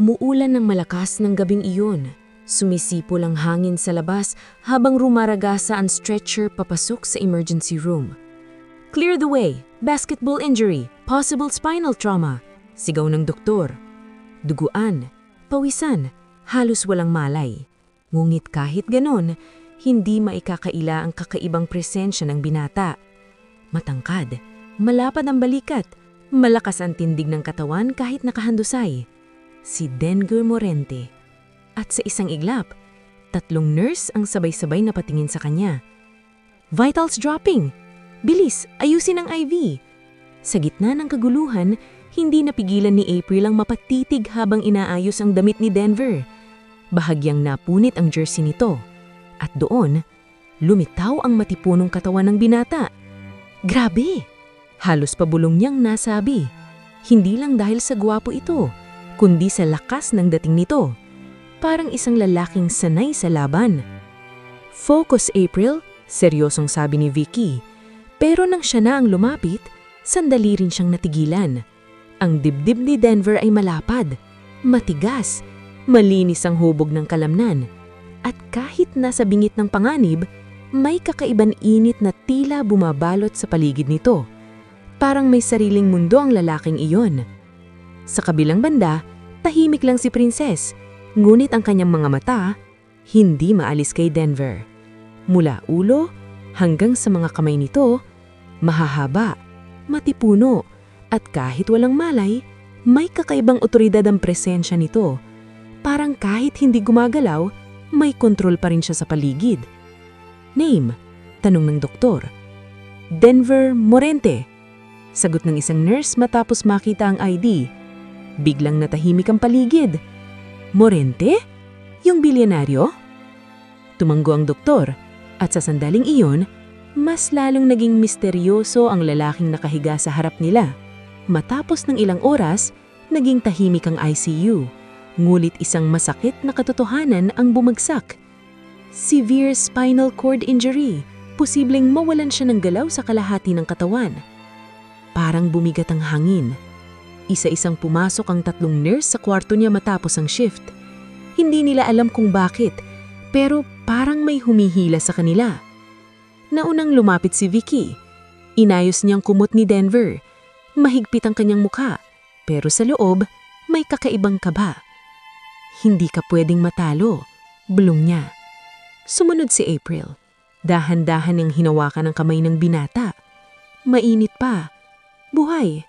Umuulan ng malakas ng gabing iyon. Sumisipol ang hangin sa labas habang rumaragasa ang stretcher papasok sa emergency room. "Clear the way! Basketball injury! Possible spinal trauma!" Sigaw ng doktor. Duguan, pawisan, halos walang malay. Ngunit kahit ganon, hindi maikakaila ang kakaibang presensya ng binata. Matangkad, malapad ang balikat, malakas ang tindig ng katawan kahit nakahandusay. Si Denver Morente. At sa isang iglap, 3 nurse ang sabay-sabay na patingin sa kanya. "Vitals dropping! Bilis, ayusin ang IV!" Sa gitna ng kaguluhan, hindi napigilan ni April ang mapatitig habang inaayos ang damit ni Denver. Bahagyang napunit ang jersey nito. At doon, lumitaw ang matipunong katawan ng binata. Grabe! Halos pabulong niyang nasabi. Hindi lang dahil sa gwapo ito, kundi sa lakas ng dating nito. Parang isang lalaking sanay sa laban. "Focus, April," seryosong sabi ni Vicky. Pero nang siya na ang lumapit, sandali rin siyang natigilan. Ang dibdib ni Denver ay malapad, matigas, malinis ang hubog ng kalamnan. At kahit nasa bingit ng panganib, may kakaiban init na tila bumabalot sa paligid nito. Parang may sariling mundo ang lalaking iyon. Sa kabilang banda, tahimik lang si Princess, ngunit ang kanyang mga mata, hindi maalis kay Denver. Mula ulo hanggang sa mga kamay nito, mahahaba, matipuno, at kahit walang malay, may kakaibang otoridad ang presensya nito. Parang kahit hindi gumagalaw, may kontrol pa rin siya sa paligid. "Name?" tanong ng doktor. "Denver Morente," sagot ng isang nurse matapos makita ang ID. Biglang natahimik ang paligid. "Morente? Yung bilyonaryo?" Tumanggo ang doktor, at sa sandaling iyon, mas lalong naging misteryoso ang lalaking nakahiga sa harap nila. Matapos ng ilang oras, naging tahimik ang ICU, ngulit isang masakit na katotohanan ang bumagsak. Severe spinal cord injury, posibleng mawalan siya ng galaw sa kalahati ng katawan. Parang bumigat ang hangin. Isa-isang pumasok ang 3 nurse sa kwarto niya matapos ang shift. Hindi nila alam kung bakit, pero parang may humihila sa kanila. Naunang lumapit si Vicky. Inayos niyang kumot ni Denver. Mahigpit ang kanyang mukha, pero sa loob, may kakaibang kaba. "Hindi ka pwedeng matalo," bulong niya. Sumunod si April. Dahan-dahan niyang hinawakan ang kamay ng binata. "Mainit pa. Buhay.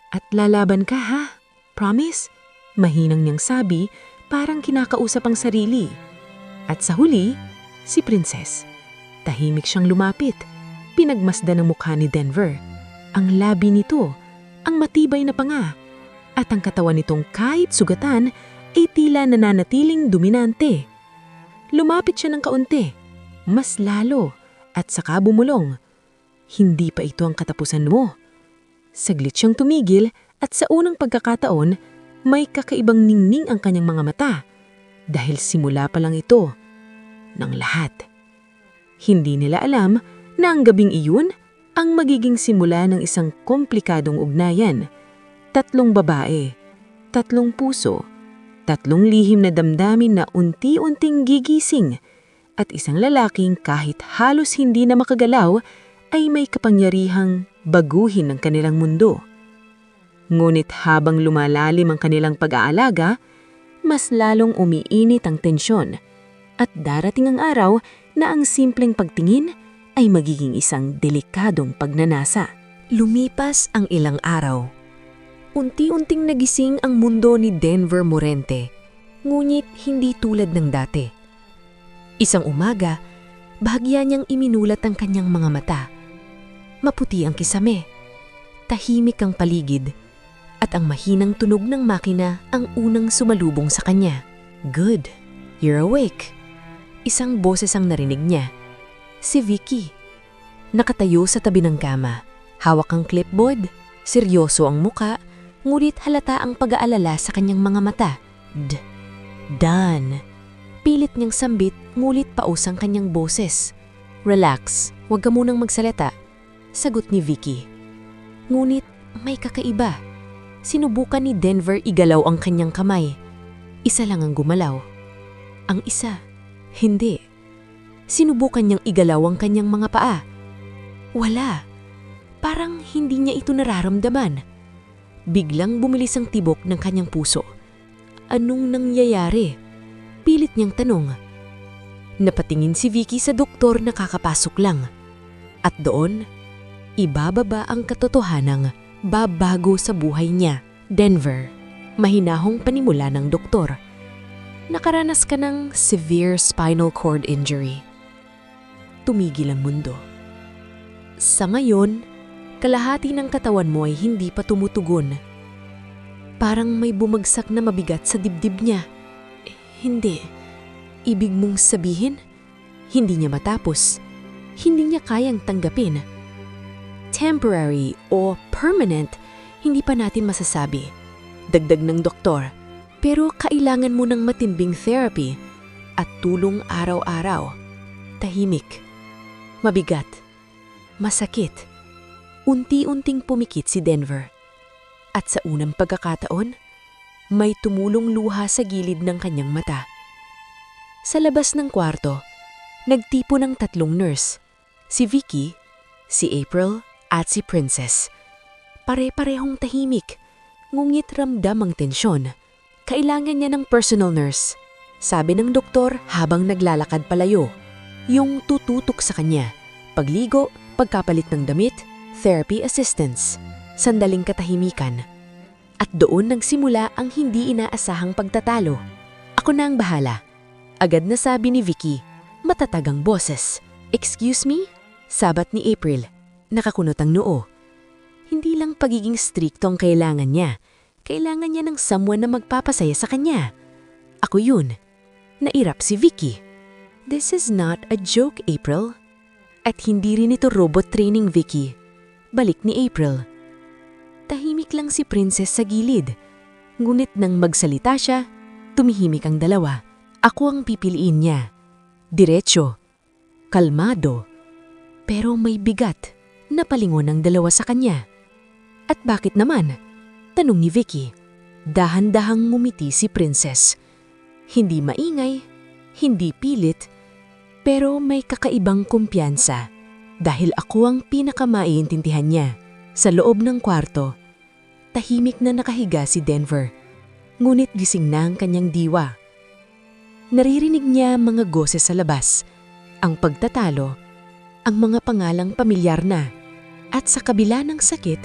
At lalaban ka, ha? Promise?" Mahinang niyang sabi, parang kinakausap ang sarili. At sa huli, si Princess. Tahimik siyang lumapit. Pinagmasdan ang mukha ni Denver. Ang labi nito, ang matibay na panga, at ang katawan nitong kahit sugatan ay tila nananatiling dominante. Lumapit siya ng kaunti, mas lalo, at saka bumulong. "Hindi pa ito ang katapusan mo." Saglit siyang tumigil, at sa unang pagkakataon, may kakaibang ningning ang kanyang mga mata. Dahil simula pa lang ito ng lahat. Hindi nila alam na ang gabing iyon ang magiging simula ng isang komplikadong ugnayan. 3 babae, 3 puso, 3 lihim na damdamin na unti-unting gigising, at isang lalaking kahit halos hindi na makagalaw ay may kapangyarihang baguhin ang kanilang mundo. Ngunit habang lumalalim ang kanilang pag-aalaga, mas lalong umiinit ang tensyon, at darating ang araw na ang simpleng pagtingin ay magiging isang delikadong pagnanasa. Lumipas ang ilang araw. Unti-unting nagising ang mundo ni Denver Morente, ngunit hindi tulad ng dati. Isang umaga, bahagya niyang iminulat ang kanyang mga mata. Maputi ang kisame, tahimik ang paligid, at ang mahinang tunog ng makina ang unang sumalubong sa kanya. "Good, you're awake." Isang boses ang narinig niya. Si Vicky. Nakatayo sa tabi ng kama, hawak ang clipboard, seryoso ang muka, ngunit halata ang pag-aalala sa kanyang mga mata. "Done." Pilit niyang sambit, ngulit paus ang kanyang boses. "Relax, huwag ka munang magsalita," sagot ni Vicky. Ngunit may kakaiba. Sinubukan ni Denver igalaw ang kanyang kamay, Isa lang ang gumalaw. Ang isa, hindi. Sinubukan niyang igalaw ang kanyang mga paa. Wala. Parang hindi niya ito nararamdaman. Biglang bumilis ang tibok ng kanyang puso. Anong nangyayari? Pilit niyang tanong. Napatingin si Vicky sa doktor na kakapasok lang. At doon, ibababa ang katotohanang babago sa buhay niya. Denver, mahinahong panimula ng doktor. Nakaranas ka ng severe spinal cord injury. Tumigil ang mundo. Sa ngayon, kalahati ng katawan mo ay hindi pa tumutugon. Parang may bumagsak na mabigat sa dibdib niya. Hindi. Ibig mong sabihin, hindi niya matapos. Hindi niya kayang tanggapin. Temporary o permanent, hindi pa natin masasabi. Dagdag ng doktor, pero kailangan mo ng matinding therapy at tulong araw-araw. Tahimik. Mabigat. Masakit. Unti-unting pumikit si Denver. At sa unang pagkakataon, may tumulong luha sa gilid ng kanyang mata. Sa labas ng kwarto, nagtipo ng 3 nurse. Si Vicky, si April, at si Princess. Pare-parehong tahimik, ngunit ramdam ang tensyon. Kailangan niya ng personal nurse, sabi ng doktor habang naglalakad palayo. Yung tututok sa kanya, pagligo, pagkapalit ng damit, therapy assistance, sandaling katahimikan. At doon nagsimula ang hindi inaasahang pagtatalo. Ako na ang bahala. Agad na sabi ni Vicky, matatagang boses. Excuse me? Sabat ni April. Nakakunot ang noo. Hindi lang pagiging stricto ang kailangan niya. Kailangan niya ng someone na magpapasaya sa kanya. Ako yun. Nairap si Vicky. This is not a joke, April. At hindi rin ito robot training, Vicky. Balik ni April. Tahimik lang si Princess sa gilid. Ngunit nang magsalita siya, tumihimik ang dalawa. Ako ang pipiliin niya. Diretso. Kalmado. Pero may bigat na palingon ang dalawa sa kanya. At bakit naman? Tanong ni Vicky. Dahan-dahang ngumiti si Princess. Hindi maingay, hindi pilit, pero may kakaibang kumpiyansa dahil ako ang pinakamaiintindihan niya. Sa loob ng kwarto, tahimik na nakahiga si Denver, ngunit gising na ang kanyang diwa. Naririnig niya mga goses sa labas, ang pagtatalo, ang mga pangalang pamilyar na, at sa kabila ng sakit,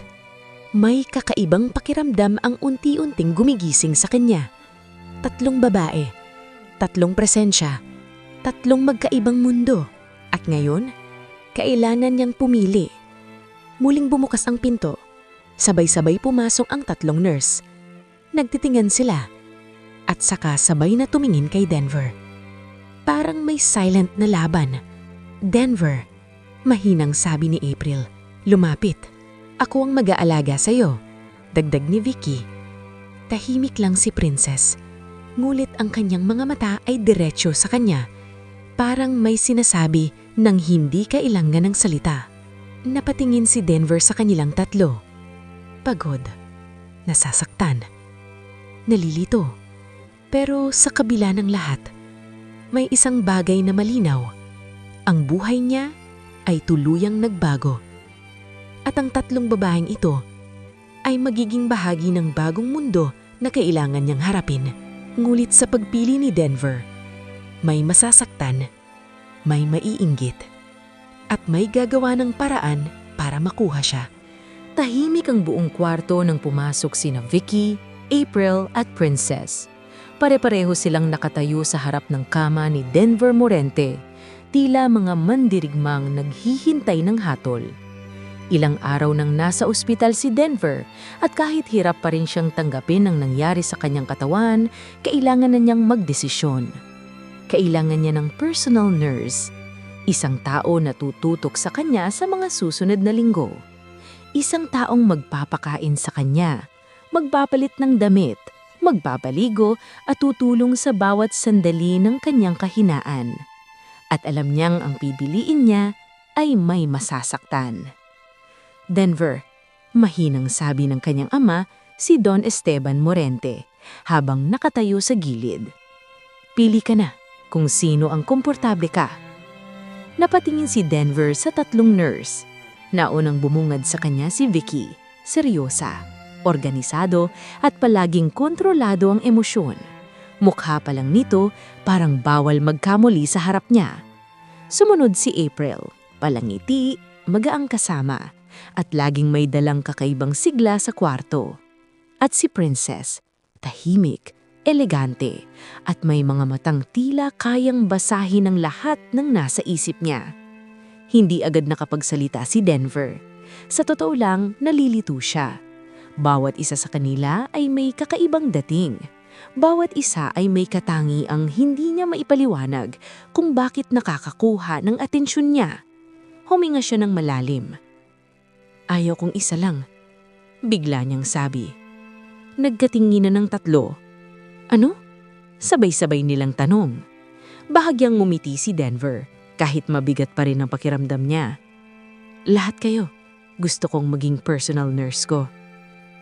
may kakaibang pakiramdam ang unti-unting gumigising sa kanya. 3 babae, 3 presensya, 3 magkaibang mundo. At ngayon, kailangan niyang pumili. Muling bumukas ang pinto. Sabay-sabay pumasok ang 3 nurse. Nagtitingan sila. At saka sabay na tumingin kay Denver. Parang may silent na laban. Denver, mahinang sabi ni April. Lumapit. Ako ang mag-aalaga sa'yo. Dagdag ni Vicky. Tahimik lang si Princess. Ngulit ang kanyang mga mata ay diretsyo sa kanya. Parang may sinasabi nang hindi kailangan ng salita. Napatingin si Denver sa kanilang 3. Pagod. Nasasaktan. Nalilito. Pero sa kabila ng lahat, may isang bagay na malinaw. Ang buhay niya ay tuluyang nagbago. At ang 3 babaeng ito ay magiging bahagi ng bagong mundo na kailangan niyang harapin. Ngulit sa pagpili ni Denver, may masasaktan, may maiinggit, at may gagawa ng paraan para makuha siya. Tahimik ang buong kwarto nang pumasok sina Vicky, April at Princess. Pare-pareho silang nakatayo sa harap ng kama ni Denver Morente, tila mga mandirigmang naghihintay ng hatol. Ilang araw nang nasa ospital si Denver at kahit hirap pa rin siyang tanggapin ang nangyari sa kanyang katawan, kailangan na niyang magdesisyon. Kailangan niya ng personal nurse, isang tao na tututok sa kanya sa mga susunod na linggo. Isang taong magpapakain sa kanya, magpapalit ng damit, magpapaligo at tutulong sa bawat sandali ng kanyang kahinaan. At alam niyang ang pipiliin niya ay may masasaktan. Denver, mahinang sabi ng kanyang ama, si Don Esteban Morente. habang nakatayo sa gilid. Pili ka na kung sino ang komportable ka. Napatingin si Denver sa tatlong nurse. Naunang bumungad sa kanya si Vicky, seryosa, organisado at palaging kontrolado ang emosyon. Mukha pa lang nito parang bawal magkamali sa harap niya. Sumunod si April, palangiti, magaang kasama, at laging may dalang kakaibang sigla sa kwarto. At si Princess, tahimik, elegante, at may mga matang tila kayang basahin ang lahat ng nasa isip niya. Hindi agad nakapagsalita si Denver. Sa totoo lang, nalilito siya. Bawat isa sa kanila ay may kakaibang dating. Bawat isa ay may katangiang hindi niya maipaliwanag kung bakit nakakakuha ng atensyon niya. Huminga siya ng malalim. Ayaw kong isa lang, bigla niyang sabi. Nagkatinginan ng tatlo. Ano? Sabay-sabay nilang tanong. Bahagyang ngumiti si Denver, kahit mabigat pa rin ang pakiramdam niya. Lahat kayo, gusto kong maging personal nurse ko.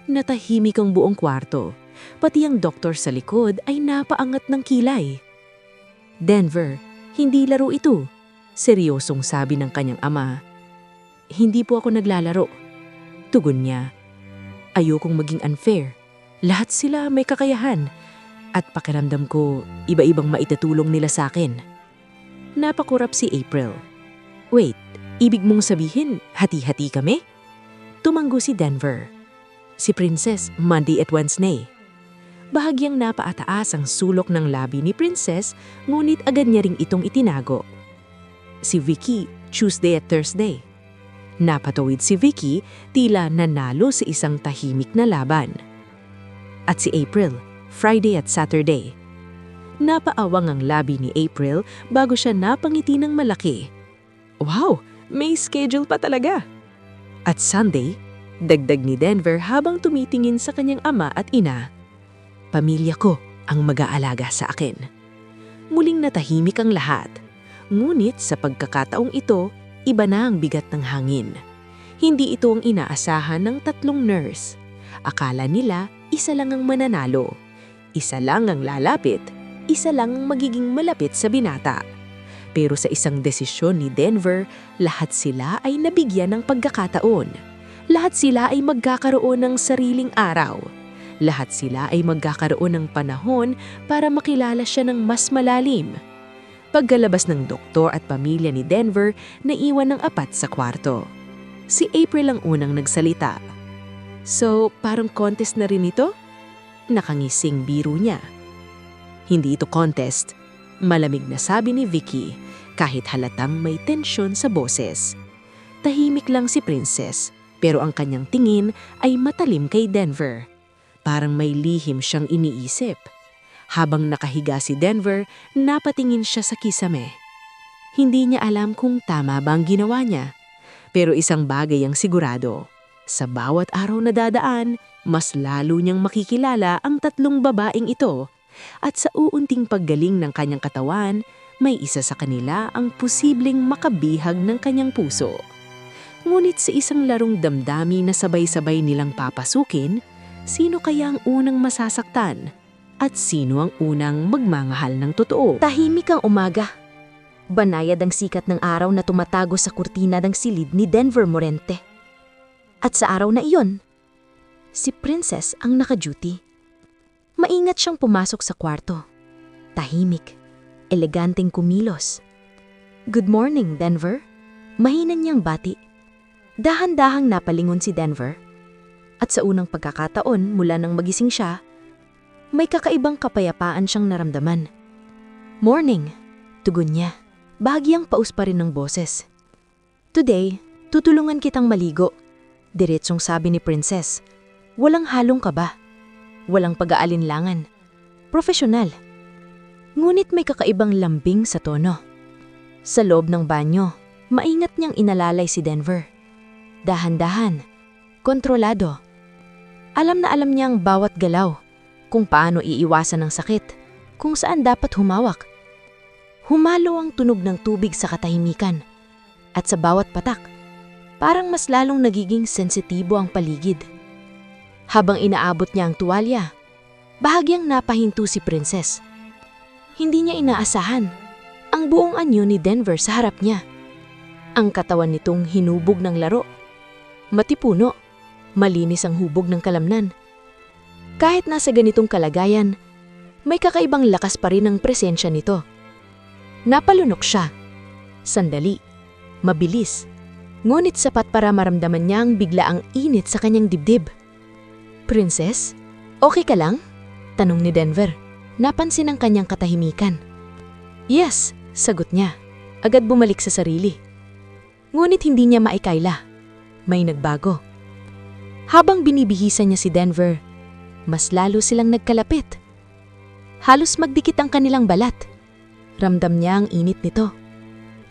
Natahimik ang buong kwarto, pati ang doktor sa likod ay napaangat ng kilay. Denver, hindi laro ito, seryosong sabi ng kanyang ama. Hindi po ako naglalaro. Tugon niya. Ayokong maging unfair. Lahat sila may kakayahan. At pakiramdam ko, iba-ibang maitatulong nila sa akin. Napakurap si April. Wait, ibig mong sabihin, hati-hati kami? Tumanggo si Denver. Si Princess, Monday at Wednesday. Bahagyang napaataas ang sulok ng labi ni Princess, ngunit agad niya ring itong itinago. Si Vicky, Tuesday at Thursday. Napatawid si Vicky, tila nanalo sa isang tahimik na laban. At si April, Friday at Saturday. Napaawang ang labi ni April bago siya napangiti ng malaki. Wow, may schedule pa talaga. At Sunday, dagdag ni Denver habang tumitingin sa kanyang ama at ina. Pamilya ko ang mag-aalaga sa akin. Muling natahimik ang lahat. Ngunit sa pagkakataong ito, iba na ang bigat ng hangin. Hindi ito ang inaasahan ng tatlong nurse. Akala nila isa lang ang mananalo. Isa lang ang lalapit. Isa lang ang magiging malapit sa binata. Pero sa isang desisyon ni Denver, lahat sila ay nabigyan ng pagkakataon. Lahat sila ay magkakaroon ng sariling araw. Lahat sila ay magkakaroon ng panahon para makilala siya ng mas malalim. Pagkalabas ng doktor at pamilya ni Denver, naiwan ng apat sa kwarto. Si April ang unang nagsalita. So, parang contest na rin ito? Nakangising biro niya. Hindi ito contest, malamig na sabi ni Vicky, kahit halatang may tensyon sa boses. Tahimik lang si Princess, pero ang kanyang tingin ay matalim kay Denver. Parang may lihim siyang iniisip. Habang nakahiga si Denver, napatingin siya sa kisame. Hindi niya alam kung tama ba ang ginawa niya. Pero isang bagay ang sigurado. Sa bawat araw na dadaan, mas lalo niyang makikilala ang tatlong babaeng ito. At sa uunting paggaling ng kanyang katawan, may isa sa kanila ang posibleng makabihag ng kanyang puso. Ngunit sa isang larong damdami na sabay-sabay nilang papasukin, sino kaya ang unang masasaktan? At sino ang unang magmamahal ng totoo? Tahimik ang umaga. Banayad ang sikat ng araw na tumatago sa kurtina ng silid ni Denver Morente. At sa araw na iyon, si Princess ang naka-duty. Maingat siyang pumasok sa kwarto. Tahimik, eleganteng kumilos. Good morning, Denver. Mahina niyang bati. Dahan-dahang napalingon si Denver. At sa unang pagkakataon mula nang magising siya, may kakaibang kapayapaan siyang naramdaman. Morning, tugon niya. Bahagyang paus pa rin ng boses. Today, tutulungan kitang maligo. Diretsong sabi ni Princess. Walang halong kaba. Walang pag-aalinlangan. Profesional. Ngunit may kakaibang lambing sa tono. Sa loob ng banyo, maingat niyang inalalay si Denver. Dahan-dahan. Kontrolado. Alam na alam niya ang bawat galaw. Kung paano iiwasan ng sakit. Kung saan dapat humawak. Humalo ang tunog ng tubig sa katahimikan. At sa bawat patak, parang mas lalong nagiging sensitibo ang paligid. Habang inaabot niya ang tuwalya, Bahagyang napahinto si Princess. Hindi niya inaasahan ang buong anyo ni Denver sa harap niya. Ang katawan nitong hinubog ng laro. Matipuno, malinis ang hubog ng kalamnan. Kahit nasa ganitong kalagayan, may kakaibang lakas pa rin ang presensya nito. Napalunok siya. Sandali, mabilis, ngunit sapat para maramdaman niya ang biglaang init sa kanyang dibdib. Princess, okay ka lang? Tanong ni Denver. Napansin ang kanyang katahimikan. Yes, sagot niya. Agad bumalik sa sarili. Ngunit hindi niya maikaila. May nagbago. Habang binibihisan niya si Denver, mas lalo silang nagkalapit. Halos magdikit ang kanilang balat. Ramdam niya ang init nito.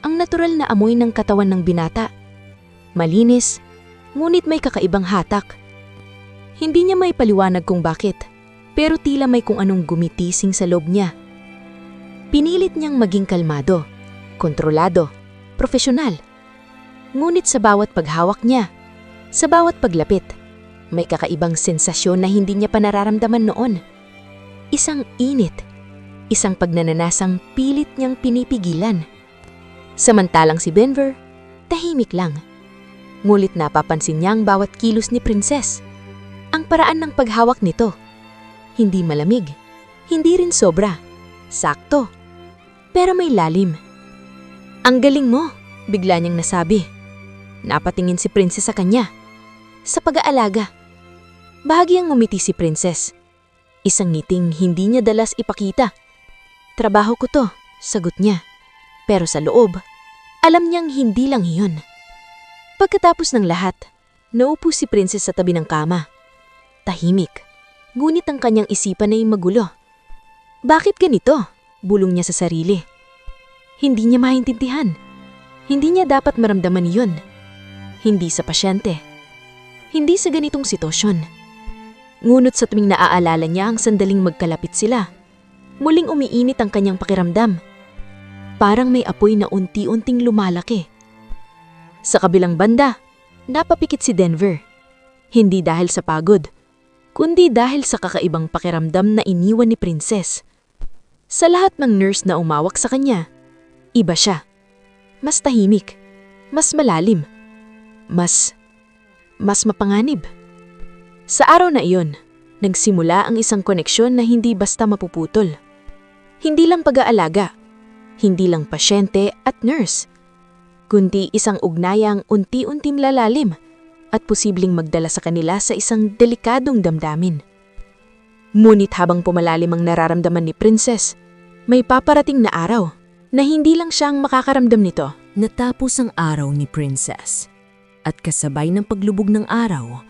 Ang natural na amoy ng katawan ng binata. Malinis, ngunit may kakaibang hatak. Hindi niya may paliwanag kung bakit, pero tila may kung anong gumitising sa loob niya. Pinilit niyang maging kalmado, kontrolado, profesional. Ngunit sa bawat paghawak niya, sa bawat paglapit, may kakaibang sensasyon na hindi niya pa nararamdaman noon. Isang init, isang pagnananasang pilit niyang pinipigilan. Samantalang si Denver, tahimik lang. Ngunit napapansin niya ang bawat kilos ni Princess. Ang paraan ng paghawak nito, hindi malamig, hindi rin sobra, sakto, pero may lalim. Ang galing mo, bigla niyang nasabi. Napatingin si Princess sa kanya. Sa pag-aalaga. Bahagyang ngumiti si Princess. Isang ngiting hindi niya dalas ipakita. Trabaho ko to, sagot niya. Pero sa loob, alam niyang hindi lang iyon. Pagkatapos ng lahat, naupo si Princess sa tabi ng kama. Tahimik, ngunit ang kanyang isipan ay magulo. Bakit ganito? Bulong niya sa sarili. Hindi niya maintindihan. Hindi niya dapat maramdaman iyon. Hindi sa pasyente. Hindi sa ganitong sitwasyon. Ngunit sa tuwing naaalala niya ang sandaling magkalapit sila, muling umiinit ang kanyang pakiramdam. Parang may apoy na unti-unting lumalaki. Sa kabilang banda, napapikit si Denver. Hindi dahil sa pagod, kundi dahil sa kakaibang pakiramdam na iniwan ni Princess. Sa lahat ng nurse na umawak sa kanya, iba siya. Mas tahimik, mas malalim, mas mapanganib. Sa araw na iyon, nagsimula ang isang koneksyon na hindi basta mapuputol. Hindi lang pag-aalaga, hindi lang pasyente at nurse, kundi isang ugnayang unti-unting lalalim at posibleng magdala sa kanila sa isang delikadong damdamin. Ngunit habang pumalalim ang nararamdaman ni Princess, may paparating na araw na hindi lang siya ang makakaramdam nito. Natapos ang araw ni Princess at kasabay ng paglubog ng araw,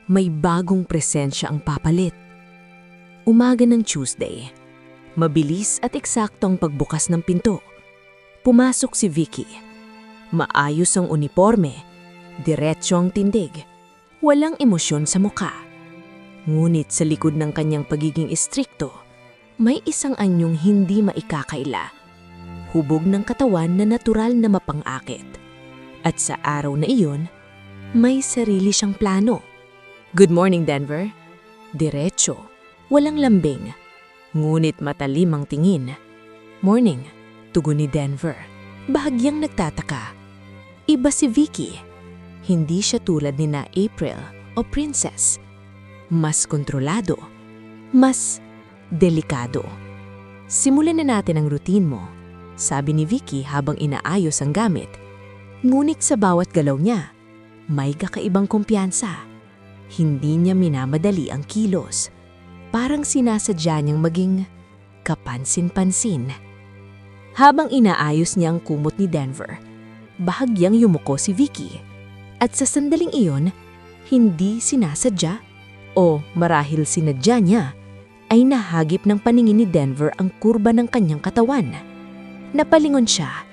may bagong presensya ang papalit. Umaga ng Tuesday, mabilis at eksakto ang pagbukas ng pinto. Pumasok si Vicky. Maayos ang uniforme, diretso ang tindig, walang emosyon sa mukha. Ngunit sa likod ng kanyang pagiging istrikto, may isang anyong hindi maikakaila. Hubog ng katawan na natural na mapang-akit. At sa araw na iyon, may sarili siyang plano. Good morning, Denver. Diretso, walang lambing, ngunit matalim ang tingin. Morning, tugon ni Denver. Bahagyang nagtataka. Iba si Vicky. Hindi siya tulad ni na April o Princess. Mas kontrolado, mas delikado. Simulan na natin ang routine mo, sabi ni Vicky habang inaayos ang gamit. Ngunit sa bawat galaw niya, may kakaibang kumpiyansa. Hindi niya minamadali ang kilos. Parang sinasadya niyang maging kapansin-pansin. Habang inaayos niya ang kumot ni Denver, bahagyang yumuko si Vicky. At sa sandaling iyon, hindi sinasadya o marahil sinadya niya, ay nahagip ng paningin ni Denver ang kurba ng kanyang katawan. Napalingon siya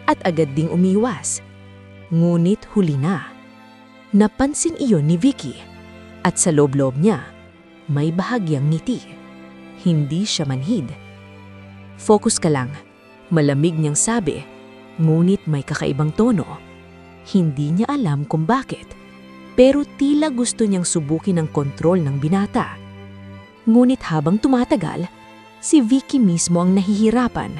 at agad ding umiwas. Ngunit huli na. Napansin iyon ni Vicky at sa loob-loob niya, may bahagyang ngiti. Hindi siya manhid. Focus ka lang, malamig niyang sabi, ngunit may kakaibang tono. Hindi niya alam kung bakit, pero tila gusto niyang subukin ang kontrol ng binata. Ngunit habang tumatagal, si Vicky mismo ang nahihirapan.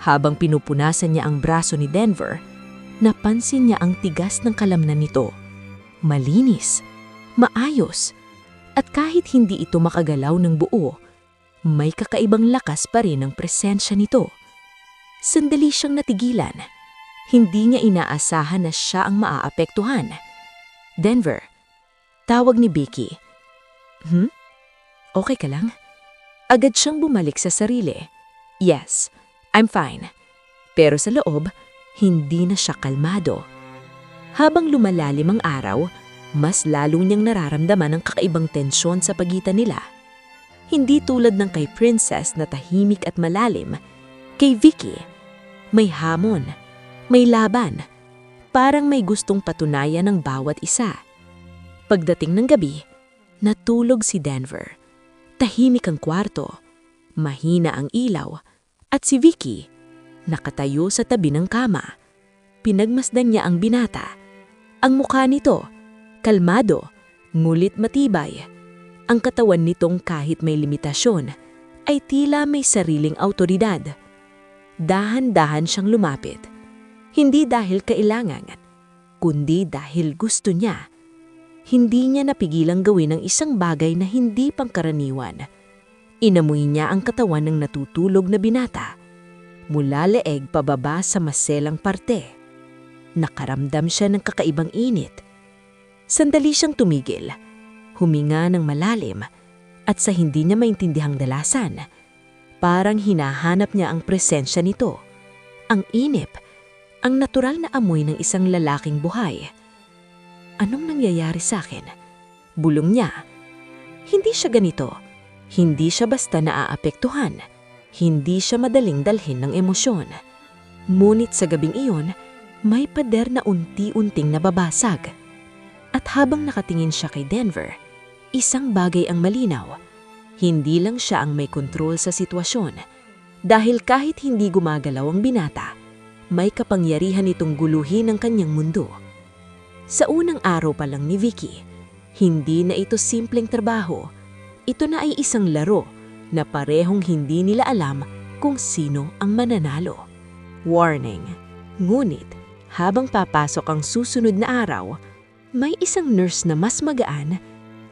Habang pinupunasan niya ang braso ni Denver, napansin niya ang tigas ng kalamnan nito. Malinis, maayos, at kahit hindi ito makagalaw ng buo, may kakaibang lakas pa rin ang presensya nito. Sandali siyang natigilan. Hindi niya inaasahan na siya ang maaapektuhan. Denver, tawag ni Vicky. Okay ka lang? Agad siyang bumalik sa sarili. Yes, I'm fine. Pero sa loob, hindi na siya kalmado. Habang lumalalim ang araw, mas lalo niyang nararamdaman ang kakaibang tensyon sa pagitan nila. Hindi tulad ng kay Princess na tahimik at malalim, kay Vicky, may hamon, may laban, parang may gustong patunayan ng bawat isa. Pagdating ng gabi, natulog si Denver. Tahimik ang kwarto, mahina ang ilaw, at si Vicky, nakatayo sa tabi ng kama. Pinagmasdan niya ang binata. Ang mukha nito, kalmado, ngulit matibay. Ang katawan nitong kahit may limitasyon, ay tila may sariling awtoridad. Dahan-dahan siyang lumapit. Hindi dahil kailangan, kundi dahil gusto niya. Hindi niya napigilang gawin ang isang bagay na hindi pangkaraniwan. Inamoy niya ang katawan ng natutulog na binata. Mula leeg pababa sa maselang parte. Nakaramdam siya ng kakaibang init. Sandali siyang tumigil, huminga ng malalim, at sa hindi niya maintindihang dalasan, parang hinahanap niya ang presensya nito. Ang inip, ang natural na amoy ng isang lalaking buhay. Anong nangyayari sa akin? Bulong niya. Hindi siya ganito. Hindi siya basta naaapektuhan. Hindi siya madaling dalhin ng emosyon. Ngunit sa gabing iyon, may pader na unti-unting nababasag. At habang nakatingin siya kay Denver, isang bagay ang malinaw. Hindi lang siya ang may kontrol sa sitwasyon. Dahil kahit hindi gumagalaw ang binata, may kapangyarihan itong guluhin ang kanyang mundo. Sa unang araw pa lang ni Vicky, hindi na ito simpleng trabaho. Ito na ay isang laro na parehong hindi nila alam kung sino ang mananalo. Warning! Ngunit, habang papasok ang susunod na araw, may isang nurse na mas magaan,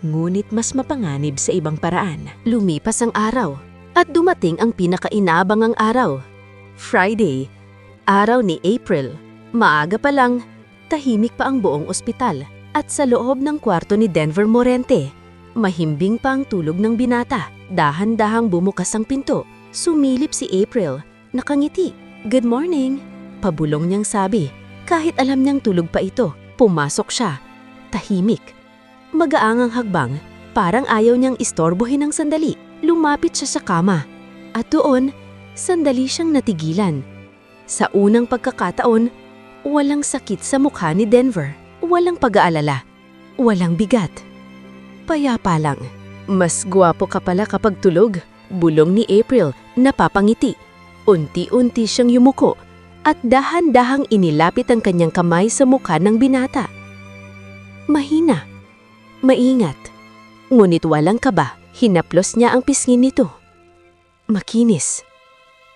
ngunit mas mapanganib sa ibang paraan. Lumipas ang araw at dumating ang pinakainabangang araw. Friday, araw ni April. Maaga pa lang, tahimik pa ang buong ospital at sa loob ng kwarto ni Denver Morente, mahimbing pa ang tulog ng binata. Dahan-dahang bumukas ang pinto. Sumilip si April, nakangiti. Good morning, pabulong niyang sabi. Kahit alam niyang tulog pa ito, pumasok siya. Tahimik. Magaang ang hagbang, parang ayaw niyang istorbohin ng sandali. Lumapit siya sa kama. At doon, sandali siyang natigilan. Sa unang pagkakataon, walang sakit sa mukha ni Denver. Walang pag-aalala. Walang bigat. Payapa lang. Mas gwapo ka pala kapag tulog, bulong ni April, napapangiti. Unti-unti siyang yumuko at dahan-dahang inilapit ang kanyang kamay sa mukha ng binata. Mahina. Maingat. Ngunit walang kaba, hinaplos niya ang pisngi nito. Makinis.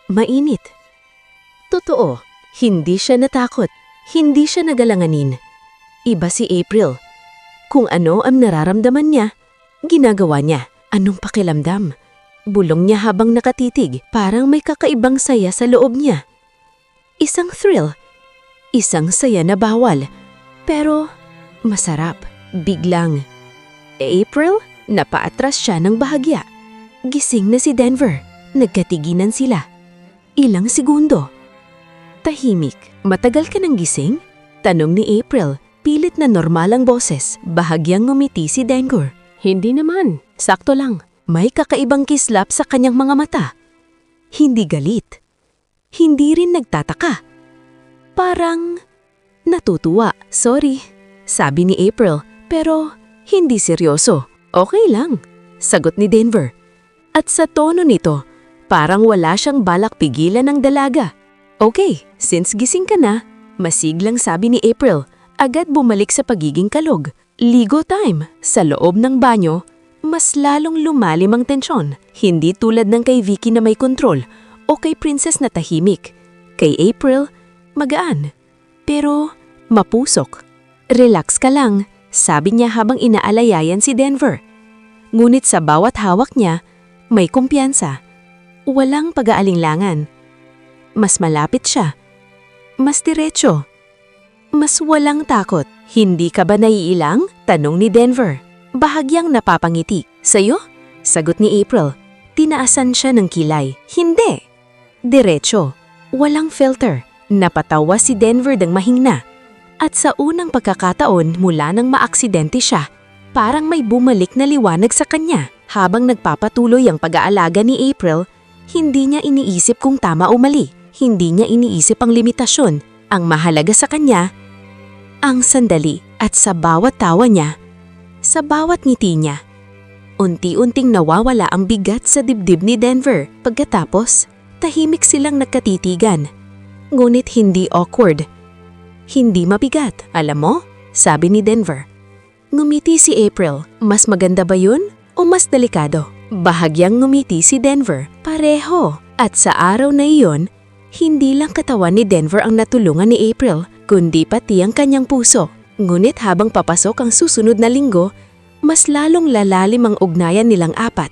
Mainit. Totoo, hindi siya natakot. Hindi siya nagalanganin. Iba si April. Kung ano ang nararamdaman niya, ginagawa niya. Anong pakiramdam? Bulong niya habang nakatitig, parang may kakaibang saya sa loob niya. Isang thrill. Isang saya na bawal. Pero masarap. Biglang. April, napaatras siya ng bahagya. Gising na si Denver. Nagkatiginan sila. Ilang segundo. Tahimik. Matagal ka nang gising? Tanong ni April. Pilit na normal ang boses. Bahagyang ngumiti si Denver. Hindi naman. Sakto lang. May kakaibang kislap sa kanyang mga mata. Hindi galit. Hindi rin nagtataka. Parang natutuwa. Sorry, sabi ni April, pero hindi seryoso. Okay lang, sagot ni Denver. At sa tono nito, parang wala siyang balak pigilan ng dalaga. Okay, since gising ka na, masiglang sabi ni April, agad bumalik sa pagiging kalog. Ligo time. Sa loob ng banyo, mas lalong lumalim ang tensyon. Hindi tulad ng kay Vicky na may kontrol o kay Princess na tahimik. Kay April, magaan. Pero mapusok. Relax ka lang, sabi niya habang inaalayayan si Denver. Ngunit sa bawat hawak niya, may kumpiyansa. Walang pag-aalinlangan. Mas malapit siya. Mas diretso. Mas walang takot. Hindi ka ba naiilang? Tanong ni Denver. Bahagyang napapangiti. Sa'yo? Sagot ni April. Tinaasan siya ng kilay. Hindi. Diretso. Walang filter. Napatawa si Denver ng mahina. At sa unang pagkakataon mula nang maaksidente siya, parang may bumalik na liwanag sa kanya. Habang nagpapatuloy ang pag-aalaga ni April, hindi niya iniisip kung tama o mali. Hindi niya iniisip ang limitasyon. Ang mahalaga sa kanya, ang sandali at sa bawat tawa niya, sa bawat ngiti niya. Unti-unting nawawala ang bigat sa dibdib ni Denver. Pagkatapos, tahimik silang nagkatitigan. Ngunit hindi awkward. Hindi mabigat, alam mo? Sabi ni Denver. Ngumiti si April. Mas maganda ba yun o mas delikado? Bahagyang ngumiti si Denver. Pareho. At sa araw na iyon, hindi lang katawan ni Denver ang natulungan ni April, kundi pati ang kanyang puso. Ngunit habang papasok ang susunod na linggo, mas lalong lalalim ang ugnayan nilang apat.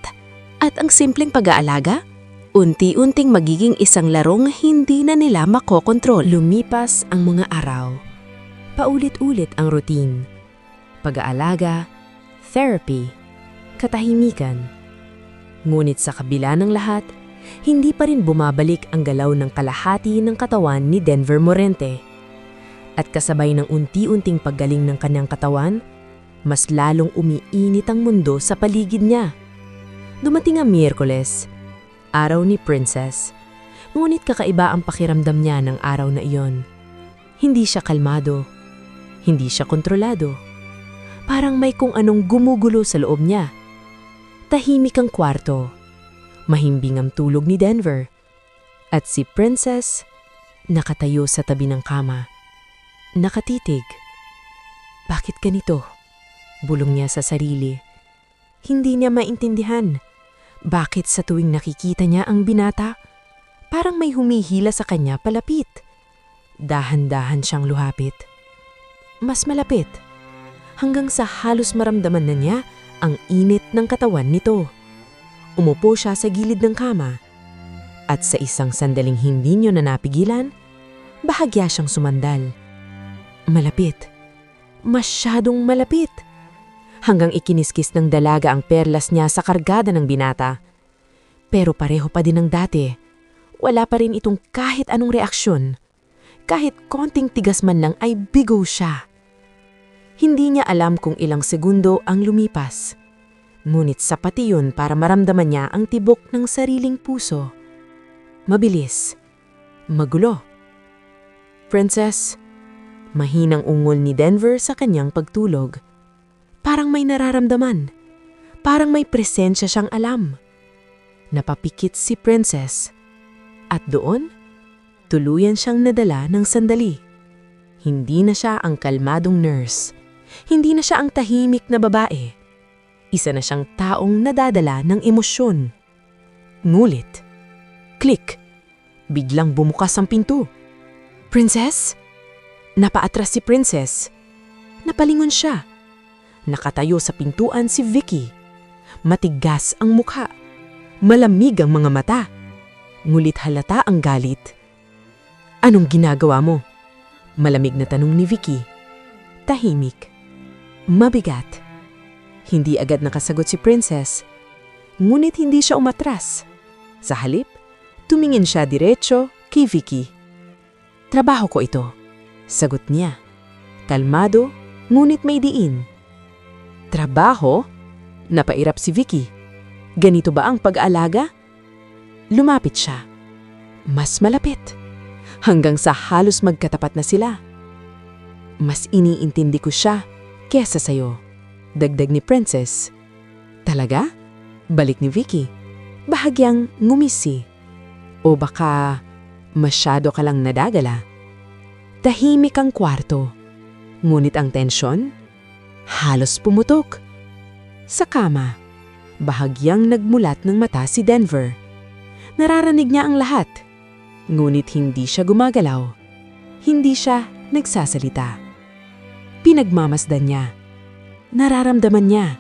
At ang simpleng pag-aalaga, unti-unting magiging isang larong hindi na nila makokontrol. Lumipas ang mga araw. Paulit-ulit ang routine. Pag-aalaga, therapy, katahimikan. Ngunit sa kabila ng lahat, hindi pa rin bumabalik ang galaw ng kalahati ng katawan ni Denver Morente. At kasabay ng unti-unting paggaling ng kanyang katawan, mas lalong umiinit ang mundo sa paligid niya. Dumating ang Miyerkules, araw ni Princess. Ngunit kakaiba ang pakiramdam niya ng araw na iyon. Hindi siya kalmado. Hindi siya kontrolado. Parang may kung anong gumugulo sa loob niya. Tahimik ang kwarto. Mahimbing ang tulog ni Denver. At si Princess, nakatayo sa tabi ng kama. Nakatitig. Bakit ganito? Bulong niya sa sarili. Hindi niya maintindihan. Bakit sa tuwing nakikita niya ang binata, parang may humihila sa kanya palapit. Dahan-dahan siyang luhapit. Mas malapit. Hanggang sa halos maramdaman na niya ang init ng katawan nito. Umupo siya sa gilid ng kama. At sa isang sandaling hindi niyo na napigilan, bahagya siyang sumandal. Malapit. Masyadong malapit. Hanggang ikiniskis ng dalaga ang perlas niya sa kargada ng binata. Pero pareho pa din ng dati. Wala pa rin itong kahit anong reaksyon. Kahit konting tigas man lang ay bigo siya. Hindi niya alam kung ilang segundo ang lumipas. Ngunit sapat iyon para maramdaman niya ang tibok ng sariling puso. Mabilis. Magulo. Princess, mahinang ungol ni Denver sa kanyang pagtulog. Parang may nararamdaman. Parang may presensya siyang alam. Napapikit si Princess. At doon, tuluyan siyang nadala ng sandali. Hindi na siya ang kalmadong nurse. Hindi na siya ang tahimik na babae. Isa na siyang taong nadadala ng emosyon. Ngulit. Click. Biglang bumukas ang pinto. Princess? Napaatras si Princess. Napalingon siya. Nakatayo sa pintuan si Vicky. Matigas ang mukha. Malamig ang mga mata. Ngulit halata ang galit. Anong ginagawa mo? Malamig na tanong ni Vicky. Tahimik. Mabigat. Hindi agad nakasagot si Princess. Ngunit hindi siya umatras. Sa halip, tumingin siya diretso kay Vicky. Trabaho ko ito. Sagot niya. Kalmado, ngunit may diin. Trabaho? Napairap si Vicky. Ganito ba ang pag-aalaga? Lumapit siya. Mas malapit. Hanggang sa halos magkatapat na sila. Mas iniintindi ko siya kesa sa'yo. Dagdag ni Princess. Talaga? Balik ni Vicky. Bahagyang ngumisi. O baka masyado ka lang nadagala. Tahimik ang kwarto. Ngunit ang tensyon, halos pumutok. Sa kama, Bahagyang nagmulat ng mata si Denver. Nararanig niya ang lahat. Ngunit hindi siya gumagalaw. Hindi siya nagsasalita. Pinagmamasdan niya. Nararamdaman niya.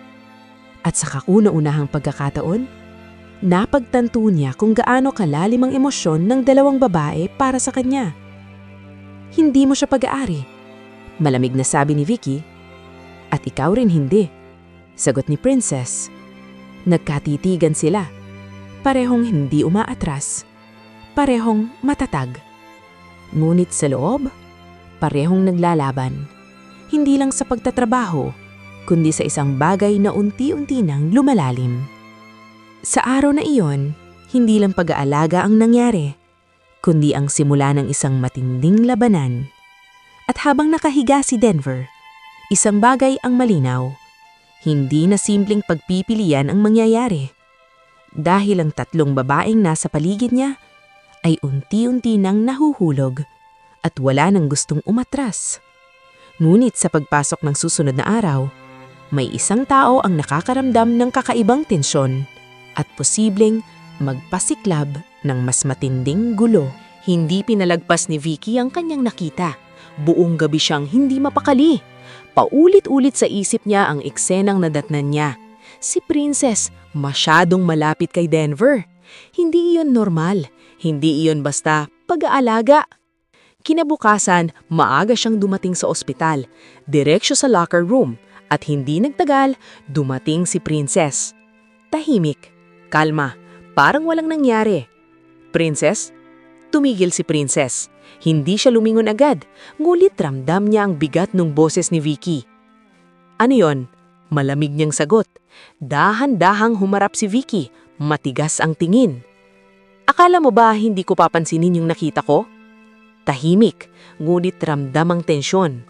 At sa kauna-unahang pagkakataon, napagtanto niya kung gaano kalalim ang emosyon ng dalawang babae para sa kanya. Hindi mo siya pag-aari. Malamig na sabi ni Vicky. At ikaw rin hindi. Sagot ni Princess. Nagkatitigan sila. Parehong hindi umaatras. Parehong matatag. Ngunit sa loob, parehong naglalaban. Hindi lang sa pagtatrabaho, kundi sa isang bagay na unti-unti nang lumalalim. Sa araw na iyon, hindi lang pag-aalaga ang nangyari, kundi ang simula ng isang matinding labanan. At habang nakahiga si Denver, isang bagay ang malinaw. Hindi na simpleng pagpipilian ang mangyayari. Dahil ang tatlong babaeng nasa paligid niya ay unti-unti nang nahuhulog at wala nang gustong umatras. Ngunit sa pagpasok ng susunod na araw, may isang tao ang nakakaramdam ng kakaibang tensyon at posibleng magpasiklab ng mas matinding gulo. Hindi pinalagpas ni Vicky ang kanyang nakita. Buong gabi siyang hindi mapakali. Paulit-ulit sa isip niya ang eksenang nadatnan niya. Si Princess masyadong malapit kay Denver. Hindi iyon normal. Hindi iyon basta pag-aalaga. Kinabukasan, maaga siyang dumating sa ospital, direksyo sa locker room, at hindi nagtagal, dumating si Princess. Tahimik, kalma, parang walang nangyari. Princess? Tumigil si Princess. Hindi siya lumingon agad, ngulit ramdam niya ang bigat ng boses ni Vicky. Ano yon? Malamig niyang sagot. Dahan-dahang humarap si Vicky, matigas ang tingin. Akala mo ba hindi ko papansinin yung nakita ko? Tahimik, ngunit ramdam ang tensyon.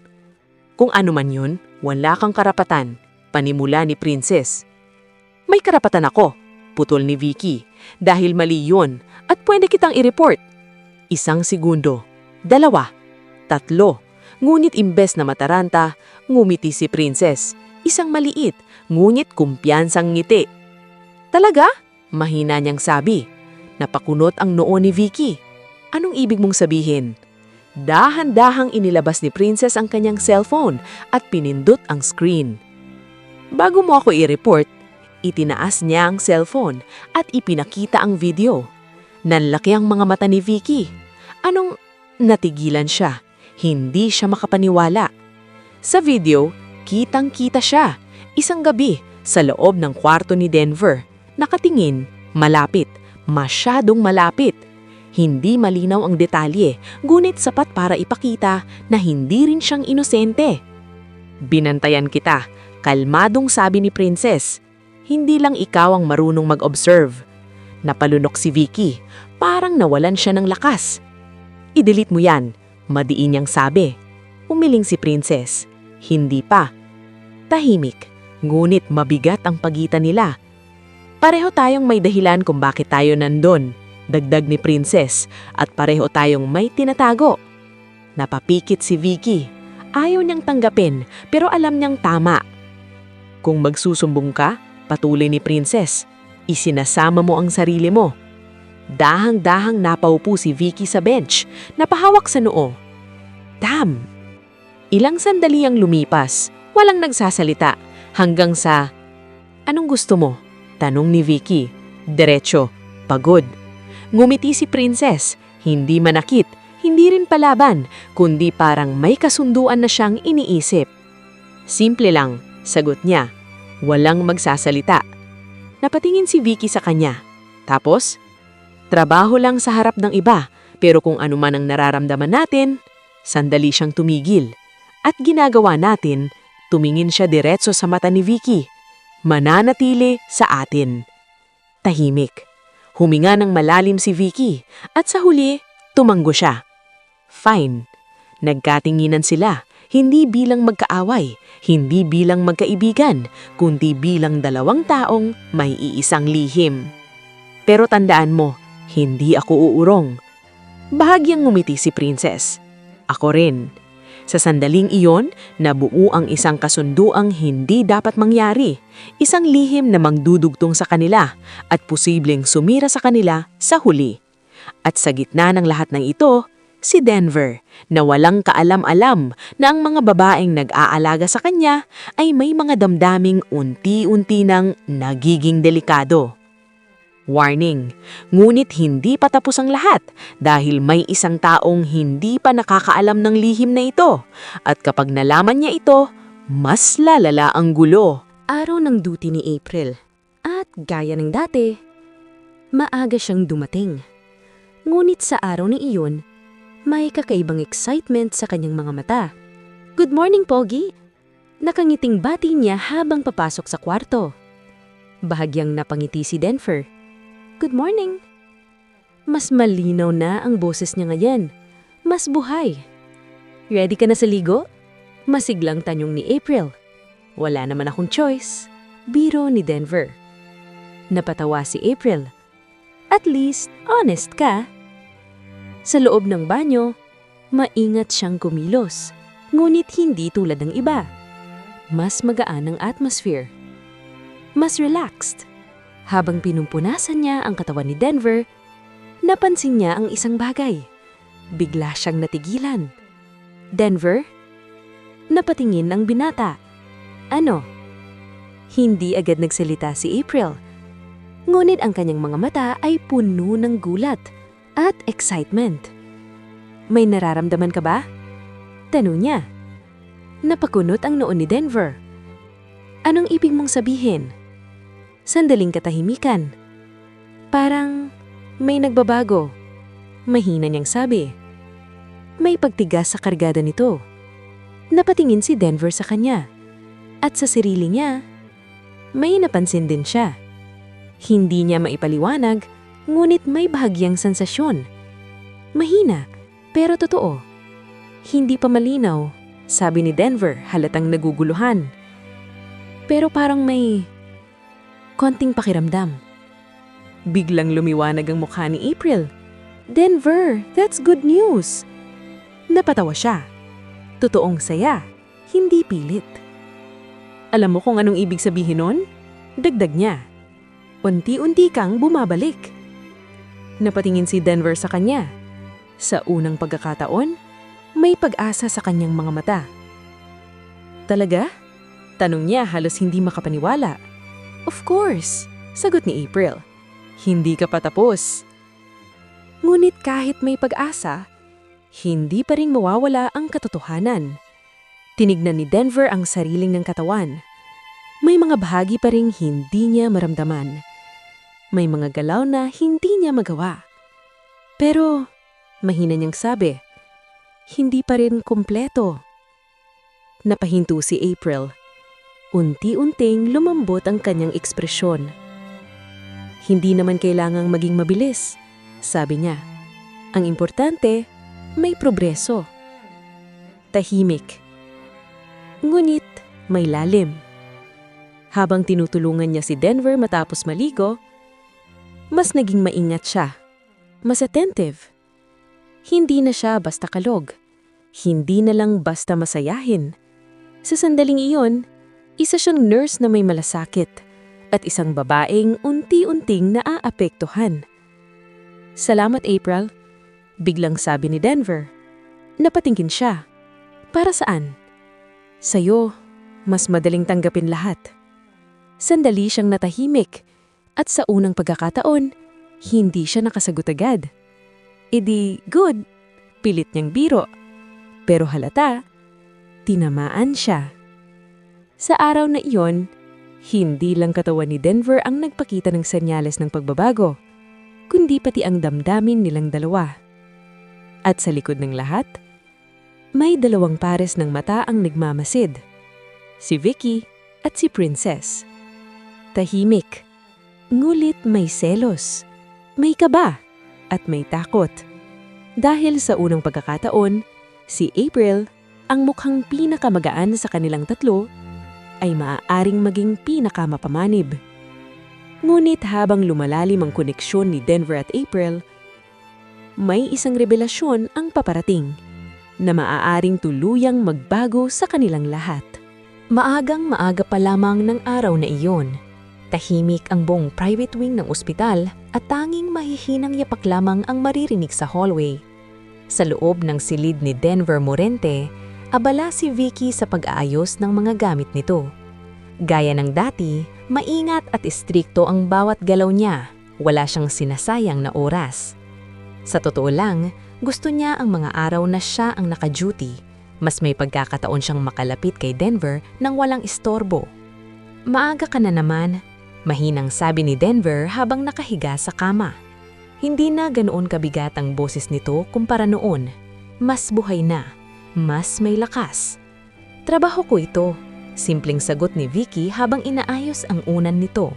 Kung ano man yun, wala kang karapatan, panimula ni Princess. May karapatan ako, putol ni Vicky, dahil mali yun at pwede kitang i-report. 1 segundo, 2, 3, ngunit imbes na mataranta, ngumiti si Princess. Isang maliit, ngunit kumpiyansang ngiti. Talaga? Mahina niyang sabi. Napakunot ang noo ni Vicky. Anong ibig mong sabihin? Dahan-dahang inilabas ni Princess ang kanyang cellphone at pinindot ang screen. Bago mo ako i-report, itinaas niya ang cellphone at ipinakita ang video. Nanlaki ang mga mata ni Vicky. Anong natigilan siya? Hindi siya makapaniwala. Sa video, kitang-kita siya. Isang gabi, sa loob ng kwarto ni Denver. Nakatingin, malapit, masyadong malapit. Hindi malinaw ang detalye, ngunit sapat para ipakita na hindi rin siyang inosente. Binantayan kita, kalmadong sabi ni Princess. Hindi lang ikaw ang marunong mag-observe. Napalunok si Vicky, parang nawalan siya ng lakas. I-delete mo yan, madiin niyang sabi. Umiling si Princess. Hindi pa. Tahimik, ngunit mabigat ang pagitan nila. Pareho tayong may dahilan kung bakit tayo nandun. Dagdag ni Princess, at pareho tayong may tinatago. Napapikit si Vicky. Ayaw niyang tanggapin, pero alam niyang tama. Kung magsusumbong ka, patuloy ni Princess, isinasama mo ang sarili mo. Dahang-dahang napaupo si Vicky sa bench, napahawak sa noo. Damn! Ilang sandali ang lumipas, walang nagsasalita, hanggang sa, anong gusto mo? Tanong ni Vicky. Diretso, pagod. Ngumiti si Princess, hindi manakit, hindi rin palaban, kundi parang may kasunduan na siyang iniisip. Simple lang, sagot niya. Walang magsasalita. Napatingin si Vicky sa kanya. Tapos, trabaho lang sa harap ng iba, pero kung ano man ang nararamdaman natin, sandali siyang tumigil. At ginagawa natin, tumingin siya diretso sa mata ni Vicky. Mananatili sa atin. Tahimik. Huminga ng malalim si Vicky at sa huli, tumanggo siya. Fine. Nagkatinginan sila, hindi bilang magkaaway, hindi bilang magkaibigan, kundi bilang dalawang taong may iisang lihim. Pero tandaan mo, hindi ako uurong. Bahagyang ngumiti si Princess. Ako rin. Sa sandaling iyon, nabuo ang isang kasunduang hindi dapat mangyari, isang lihim na magdudugtong sa kanila at posibleng sumira sa kanila sa huli. At sa gitna ng lahat ng ito, si Denver, na walang kaalam-alam na ang mga babaeng nag-aalaga sa kanya ay may mga damdaming unti-unti nang nagiging delikado. Warning, ngunit hindi pa tapos ang lahat dahil may isang taong hindi pa nakakaalam ng lihim na ito at kapag nalaman niya ito, mas lalala ang gulo. Araw ng duty ni April. At gaya ng dati, maaga siyang dumating. Ngunit sa araw na iyon, may kakaibang excitement sa kanyang mga mata. "Good morning, Pogi!" Nakangiting bati niya habang papasok sa kwarto. Bahagyang napangiti si Denver. "Good morning." Mas malinaw na ang boses niya ngayon. Mas buhay. "Ready ka na sa ligo?" Masiglang tanong ni April. "Wala naman akong choice." Biro ni Denver. Napatawa si April. "At least, honest ka." Sa loob ng banyo, maingat siyang kumilos, ngunit hindi tulad ng iba. Mas magaan ang atmosphere. Mas relaxed. Habang pinumpunasan niya ang katawan ni Denver, napansin niya ang isang bagay. Bigla siyang natigilan. "Denver?" Napatingin ang binata. "Ano?" Hindi agad nagsalita si April. Ngunit ang kanyang mga mata ay puno ng gulat at excitement. "May nararamdaman ka ba?" tanong niya. Napakunot ang noo ni Denver. "Anong ibig mong sabihin?" Sandaling katahimikan. "Parang may nagbabago." Mahina niyang sabi. May pagtigas sa kargada nito. Napatingin si Denver sa kanya. At sa sarili niya, may napansin din siya. Hindi niya maipaliwanag, ngunit may bahagyang sensasyon. Mahina, pero totoo. "Hindi pa malinaw," sabi ni Denver, halatang naguguluhan. "Pero parang may konting pakiramdam." Biglang lumiwanag ang mukha ni April. "Denver, that's good news." Napatawa siya. Totoong saya, hindi pilit. "Alam mo kung anong ibig sabihin nun?" Dagdag niya. "Unti-unti kang bumabalik." Napatingin si Denver sa kanya. Sa unang pagkakataon, may pag-asa sa kanyang mga mata. "Talaga?" tanong niya halos hindi makapaniwala. "Of course," sagot ni April. "Hindi ka pa tapos." Ngunit kahit may pag-asa, hindi pa rin mawawala ang katotohanan. Tinignan ni Denver ang sariling ng katawan. May mga bahagi pa ring hindi niya maramdaman. May mga galaw na hindi niya magawa. Pero, mahina niyang sabi, hindi pa rin kumpleto. Napahinto si April. Unti-unting lumambot ang kanyang ekspresyon. "Hindi naman kailangang maging mabilis," sabi niya. "Ang importante, may progreso." Tahimik. Ngunit may lalim. Habang tinutulungan niya si Denver matapos maligo, mas naging maingat siya. Mas attentive. Hindi na siya basta kalog. Hindi na lang basta masayahin. Sa sandaling iyon, isa siyang nurse na may malasakit at isang babaeng unti-unting naaapektuhan. "Salamat, April," biglang sabi ni Denver. Napatingin siya. "Para saan?" "Sa'yo, mas madaling tanggapin lahat." Sandali siyang natahimik at sa unang pagkakataon, hindi siya nakasagot agad. "Edi good," pilit niyang biro. Pero halata, tinamaan siya. Sa araw na iyon, hindi lang katawan ni Denver ang nagpakita ng senyales ng pagbabago, kundi pati ang damdamin nilang dalawa. At sa likod ng lahat, may dalawang pares ng mata ang nagmamasid. Si Vicky at si Princess. Tahimik, ngulit may selos, may kaba, at may takot. Dahil sa unang pagkakataon, si April, ang mukhang pinakamagaan sa kanilang tatlo, ay maaaring maging pinakamapamanib. Ngunit habang lumalalim ang koneksyon ni Denver at April, may isang revelasyon ang paparating. na maaaring tuluyang magbago sa kanilang lahat. Maagang-maaga pa lamang ng araw na iyon. Tahimik ang buong private wing ng ospital at tanging mahihinang yapak lamang ang maririnig sa hallway. Sa loob ng silid ni Denver Morente, abala si Vicky sa pag-aayos ng mga gamit nito. Gaya ng dati, maingat at istrikto ang bawat galaw niya. Wala siyang sinasayang na oras. Sa totoo lang, gusto niya ang mga araw na siya ang naka-duty. Mas may pagkakataon siyang makalapit kay Denver nang walang istorbo. "Maaga ka na naman," mahinang sabi ni Denver habang nakahiga sa kama. Hindi na ganoon kabigat ang boses nito kumpara noon. Mas buhay na, mas may lakas. "Trabaho ko ito," simpleng sagot ni Vicky habang inaayos ang unan nito.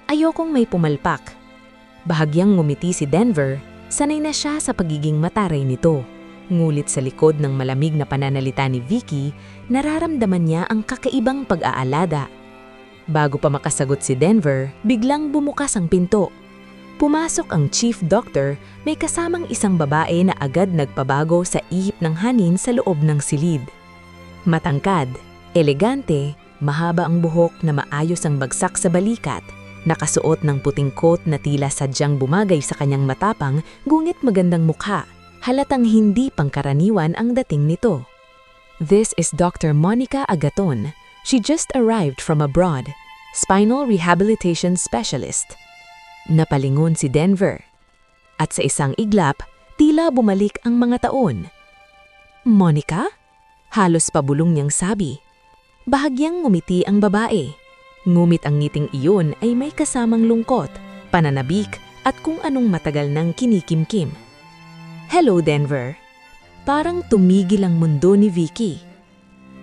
"Ayokong may pumalpak." Bahagyang ngumiti si Denver, sanay na siya sa pagiging mataray nito. Ngulit sa likod ng malamig na pananalita ni Vicky, nararamdaman niya ang kakaibang pag-aalada. Bago pa makasagot si Denver, biglang bumukas ang pinto. Pumasok ang chief doctor, may kasamang isang babae na agad nagpabago sa ihip ng hanin sa loob ng silid. Matangkad, elegante, mahaba ang buhok na maayos ang bagsak sa balikat, nakasuot ng puting coat na tila sadyang bumagay sa kanyang matapang, gungit magandang mukha. Halatang hindi pangkaraniwan ang dating nito. "This is Dr. Monica Agaton. She just arrived from abroad. Spinal Rehabilitation Specialist." Napalingon si Denver. At sa isang iglap, tila bumalik ang mga taon. "Monica?" Halos pabulong niyang sabi. Bahagyang ngumiti ang babae. Ngumit ang ngiting iyon ay may kasamang lungkot, pananabik at kung anong matagal nang kinikimkim. "Hello, Denver." Parang tumigil ang mundo ni Vicky.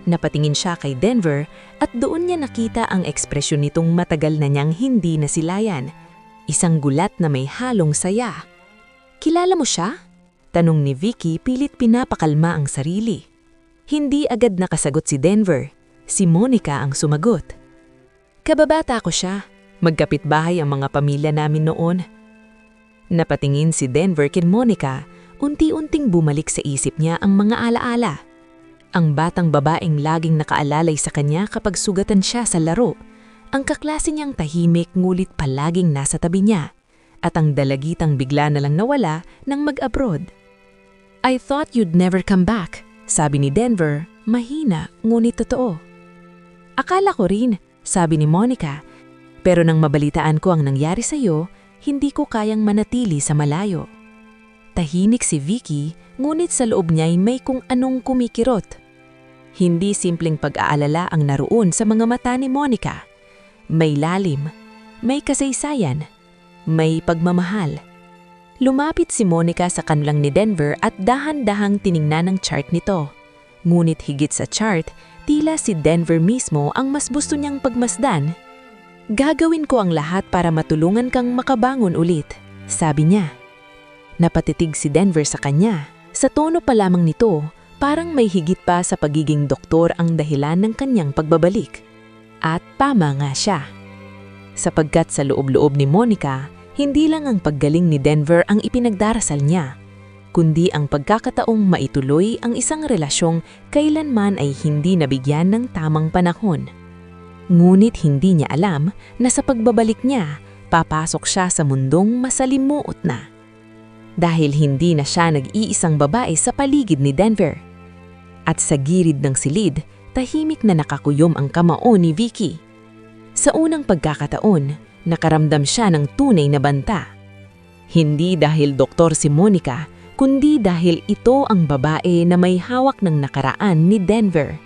Napatingin siya kay Denver at doon niya nakita ang ekspresyon nitong matagal na niyang hindi nasilayan. Isang gulat na may halong saya. "Kilala mo siya?" Tanong ni Vicky pilit pinapakalma ang sarili. Hindi agad nakasagot si Denver. Si Monica ang sumagot. "Kababata ko siya. Magkapitbahay ang mga pamilya namin noon." Napatingin si Denver kay Monica. Unti-unting bumalik sa isip niya ang mga alaala. Ang batang babaeng laging nakaalalay sa kanya kapag sugatan siya sa laro, ang kaklase niyang tahimik ngulit palaging nasa tabi niya, at ang dalagitang bigla na lang nawala nang mag-abroad. "I thought you'd never come back," sabi ni Denver, mahina ngunit totoo. "Akala ko rin," sabi ni Monica, "pero nang mabalitaan ko ang nangyari sa iyo, hindi ko kayang manatili sa malayo." Tahimik si Vicky, ngunit sa loob niya'y may kung anong kumikirot. Hindi simpleng pag-aalala ang naroon sa mga mata ni Monica. May lalim, may kasaysayan, may pagmamahal. Lumapit si Monica sa kanilang ni Denver at dahan-dahang tiningnan ang chart nito. Ngunit higit sa chart, tila si Denver mismo ang mas gusto niyang pagmasdan. "Gagawin ko ang lahat para matulungan kang makabangon ulit," sabi niya. Napatitig si Denver sa kanya. Sa tono pa lamang nito, parang may higit pa sa pagiging doktor ang dahilan ng kanyang pagbabalik. At tama nga siya. Sapagkat sa loob-loob ni Monica, hindi lang ang paggaling ni Denver ang ipinagdarasal niya, kundi ang pagkakataong maituloy ang isang relasyong kailanman ay hindi nabigyan ng tamang panahon. Ngunit hindi niya alam na sa pagbabalik niya, papasok siya sa mundong masalimuot na. Dahil hindi na siya nag-iisang babae sa paligid ni Denver. At sa gilid ng silid, tahimik na nakakuyom ang kamao ni Vicky. Sa unang pagkakataon, nakaramdam siya ng tunay na banta. Hindi dahil doktor si Monica, kundi dahil ito ang babae na may hawak ng nakaraan ni Denver.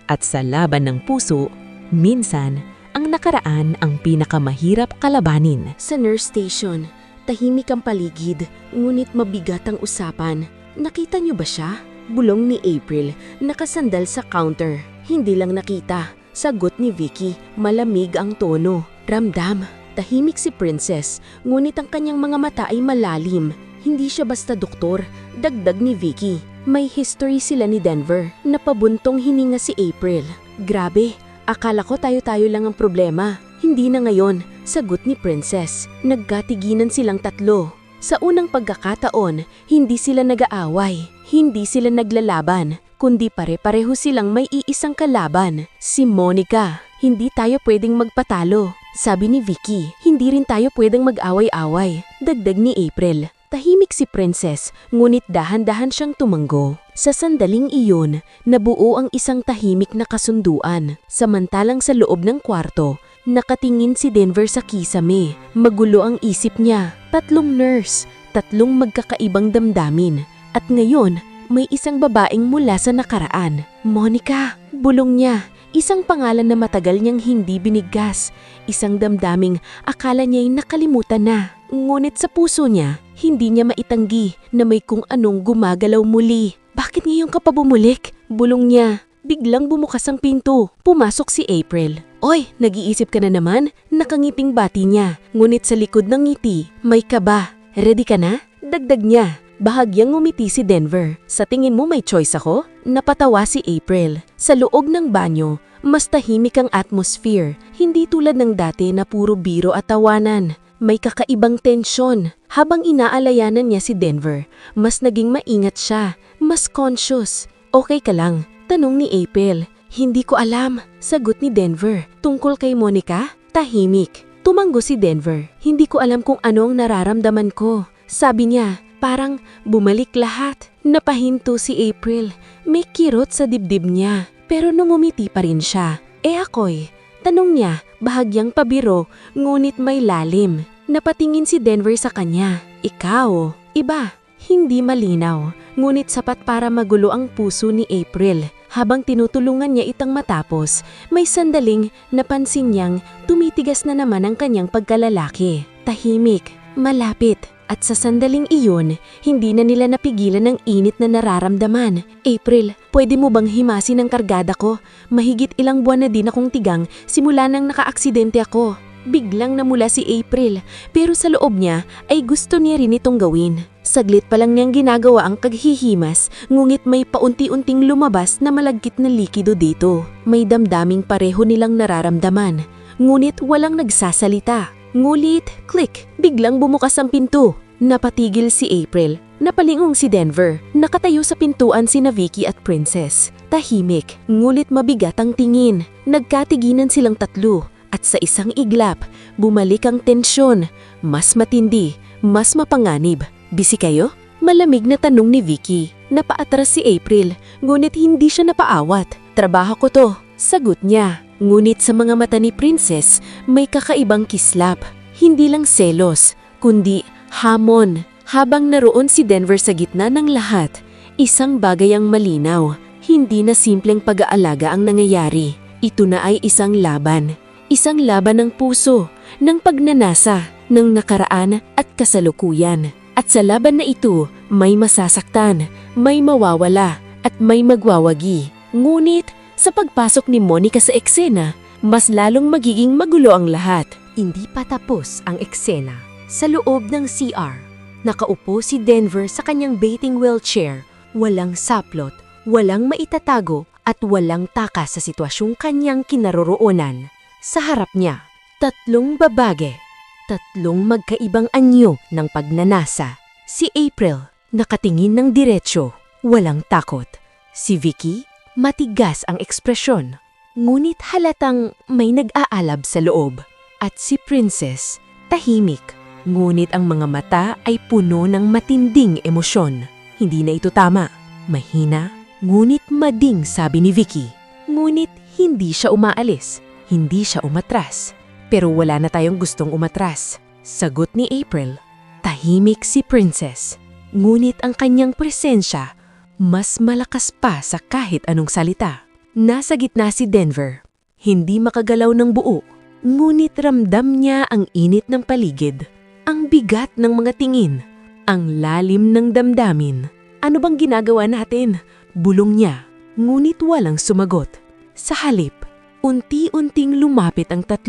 At sa laban ng puso, minsan, ang nakaraan ang pinakamahirap kalabanin. Sa nurse station, tahimik ang paligid, ngunit mabigat ang usapan. "Nakita niyo ba siya?" Bulong ni April, nakasandal sa counter. "Hindi lang nakita," sagot ni Vicky, malamig ang tono. "Ramdam." Tahimik si Princess, ngunit ang kanyang mga mata ay malalim. Hindi siya basta doktor, dagdag ni Vicky. May history sila ni Denver. Napabuntong hininga si April. "Grabe, akala ko tayo-tayo lang ang problema." "Hindi na ngayon," sagot ni Princess. Nagkatiginan silang tatlo. Sa unang pagkakataon, hindi sila nag-aaway, hindi sila naglalaban, kundi pare-pareho silang may iisang kalaban, si Monica. Hindi tayo pwedeng magpatalo, sabi ni Vicky. Hindi rin tayo pwedeng mag-away-away, dagdag ni April. Tahimik si Princess, ngunit dahan-dahan siyang tumanggo. Sa sandaling iyon, nabuo ang isang tahimik na kasunduan. Samantalang sa loob ng kwarto, nakatingin si Denver sa kisame. Magulo ang isip niya. 3 nurse, 3 magkakaibang damdamin. At ngayon, may isang babaeng mula sa nakaraan. Monica, bulong niya. Isang pangalan na matagal niyang hindi binigkas. Isang damdaming akala niya'y nakalimutan na. Ngunit sa puso niya, hindi niya maitanggi na may kung anong gumagalaw muli. Bakit ngayon ka pa bumulik? Bulong niya. Biglang bumukas ang pinto. Pumasok si April. Oy, nag-iisip ka na naman? Nakangiting bati niya. Ngunit sa likod ng ngiti, may kaba. Ready ka na? Dagdag niya. Bahagyang ngumiti si Denver. Sa tingin mo may choice ako? Napatawa si April. Sa loob ng banyo, mas tahimik ang atmosphere. Hindi tulad ng dati na puro biro at tawanan. May kakaibang tensyon. Habang inaalayanan niya si Denver, mas naging maingat siya, mas conscious. Okay ka lang? Tanong ni April. Hindi ko alam, sagot ni Denver. Tungkol kay Monica? Tahimik. Tumanggo si Denver. Hindi ko alam kung ano ang nararamdaman ko. Sabi niya, parang bumalik lahat. Napahinto si April. May kirot sa dibdib niya. Pero nung umiti pa rin siya. Ako'y? Tanong niya, bahagyang pabiro, ngunit may lalim. Napatingin si Denver sa kanya. Ikaw? Iba. Hindi malinaw, ngunit sapat para magulo ang puso ni April. Habang tinutulungan niya itang matapos, may sandaling napansin niyang tumitigas na naman ang kanyang pagkalalaki. Tahimik, malapit. At sa sandaling iyon, hindi na nila napigilan ang init na nararamdaman. April, pwede mo bang himasin ang kargada ko? Mahigit ilang buwan na din akong tigang simula nang nakaaksidente ako. Biglang namula si April, pero sa loob niya ay gusto niya rin itong gawin. Saglit pa lang niyang ginagawa ang kaghihimas, ngunit may paunti-unting lumabas na malagkit na likido dito. May damdaming pareho nilang nararamdaman, ngunit walang nagsasalita. Ngulit, click, biglang bumukas ang pinto. Napatigil si April. Napalingong si Denver. Nakatayo sa pintuan sina Vicky at Princess. Tahimik, ngulit mabigat ang tingin. Nagkatiginan silang tatlo. At sa isang iglap, bumalik ang tensyon. Mas matindi, mas mapanganib. Busy kayo? Malamig na tanong ni Vicky. Napaatras si April, ngunit hindi siya napaawat. Trabaho ko to, sagot niya. Ngunit sa mga mata ni Princess, may kakaibang kislap. Hindi lang selos, kundi hamon. Habang naroon si Denver sa gitna ng lahat, isang bagay ang malinaw. Hindi na simpleng pag-aalaga ang nangyayari. Ito na ay isang laban. Isang laban ng puso, ng pagnanasa, ng nakaraan at kasalukuyan. At sa laban na ito, may masasaktan, may mawawala, at may magwawagi. Ngunit, sa pagpasok ni Monica sa eksena, mas lalong magiging magulo ang lahat. Hindi pa tapos ang eksena. Sa loob ng CR, nakaupo si Denver sa kanyang bathing wheelchair. Walang saplot, walang maitatago, at walang takas sa sitwasyong kanyang kinaroroonan. Sa harap niya, 3 babae, 3 magkaibang anyo ng pagnanasa. Si April, nakatingin ng diretsyo, walang takot. Si Vicky, matigas ang ekspresyon, ngunit halatang may nag-aalab sa loob. At si Princess, tahimik, ngunit ang mga mata ay puno ng matinding emosyon. Hindi na ito tama. Mahina, ngunit mading, sabi ni Vicky. Ngunit hindi siya umaalis, hindi siya umatras. Pero wala na tayong gustong umatras. Sagot ni April. Tahimik si Princess, ngunit ang kanyang presensya mas malakas pa sa kahit anong salita. Nasa gitna si Denver. Hindi makagalaw ng buo, ngunit ramdam niya ang init ng paligid, ang bigat ng mga tingin, ang lalim ng damdamin. Ano bang ginagawa natin? Bulong niya, ngunit walang sumagot. Sa halip, unti-unting lumapit ang 3.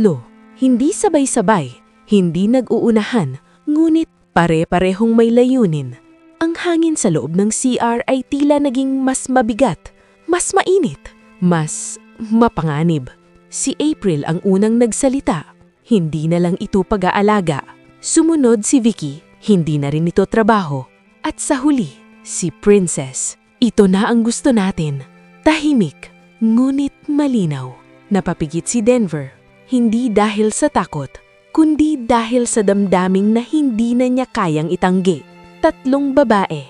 Hindi sabay-sabay, hindi nag-uunahan, ngunit pare-parehong may layunin. Ang hangin sa loob ng CR ay tila naging mas mabigat, mas mainit, mas mapanganib. Si April ang unang nagsalita. Hindi na lang ito pag-aalaga. Sumunod si Vicky. Hindi na rin ito trabaho. At sa huli, si Princess. Ito na ang gusto natin. Tahimik, ngunit malinaw. Napapigit si Denver. Hindi dahil sa takot, kundi dahil sa damdaming na hindi na niya kayang itanggi. 3 babae.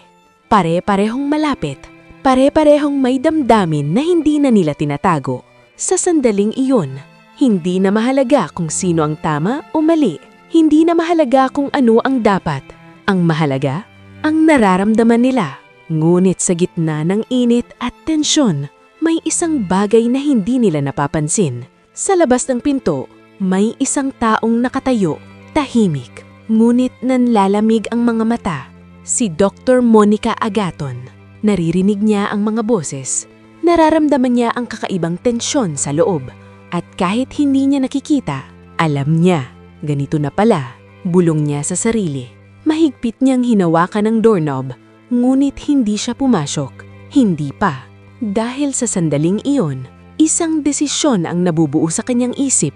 Pare-parehong malapit. Pare-parehong may damdamin na hindi na nila tinatago. Sa sandaling iyon, hindi na mahalaga kung sino ang tama o mali. Hindi na mahalaga kung ano ang dapat. Ang mahalaga, ang nararamdaman nila. Ngunit sa gitna ng init at tensyon, may isang bagay na hindi nila napapansin. Sa labas ng pinto, may isang taong nakatayo, tahimik. Ngunit nanlalamig ang mga mata. Si Dr. Monica Agaton. Naririnig niya ang mga boses. Nararamdaman niya ang kakaibang tensyon sa loob. At kahit hindi niya nakikita, alam niya, ganito na pala, bulong niya sa sarili. Mahigpit niyang hinawakan ang doorknob, ngunit hindi siya pumasok. Hindi pa. Dahil sa sandaling iyon, isang desisyon ang nabubuo sa kanyang isip.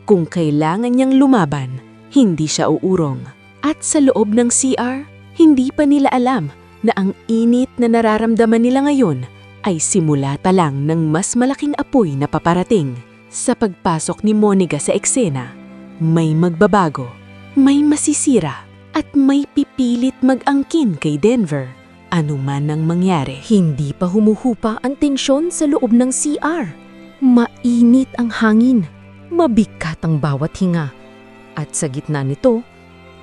Kung kailangan niyang lumaban, hindi siya uurong. At sa loob ng CR, hindi pa nila alam na ang init na nararamdaman nila ngayon ay simula pa lang ng mas malaking apoy na paparating. Sa pagpasok ni Monica sa eksena, may magbabago, may masisira, at may pipilit mag-angkin kay Denver. Ano man ang mangyari, Hindi pa humuhupa ang tensyon sa loob ng CR. Mainit ang hangin, mabigat ang bawat hinga. At sa gitna nito,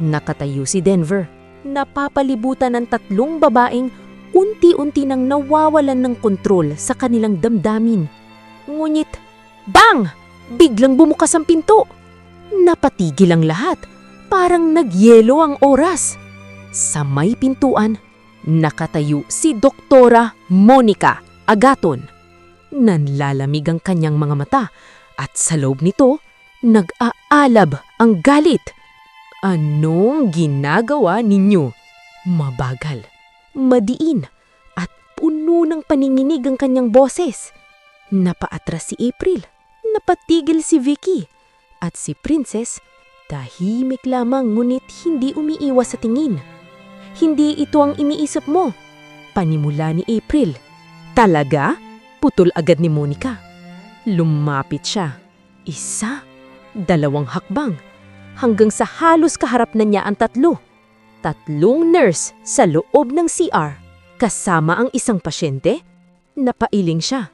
nakatayo si Denver. Napapalibutan ng 3 babaeng unti-unti nang nawawalan ng kontrol sa kanilang damdamin. Ngunit, bang! Biglang bumukas ang pinto. Napatigil ang lahat, parang nagyelo ang oras. Sa may pintuan, nakatayo si Doktora Monica Agaton. Nanlalamig ang kanyang mga mata at sa loob nito, nag-aalab ang galit. Anong ginagawa ninyo? Mabagal, madiin, at puno ng paninginig ang kanyang boses. Napaatras si April, napatigil si Vicky, at si Princess tahimik lamang ngunit hindi umiiwas sa tingin. Hindi ito ang iniisip mo, panimula ni April. Talaga? Putol agad ni Monica. Lumapit siya. 1, 2 hakbang, hanggang sa halos kaharap na niya ang 3. 3 nurse sa loob ng CR, kasama ang isang pasyente. Napailing siya.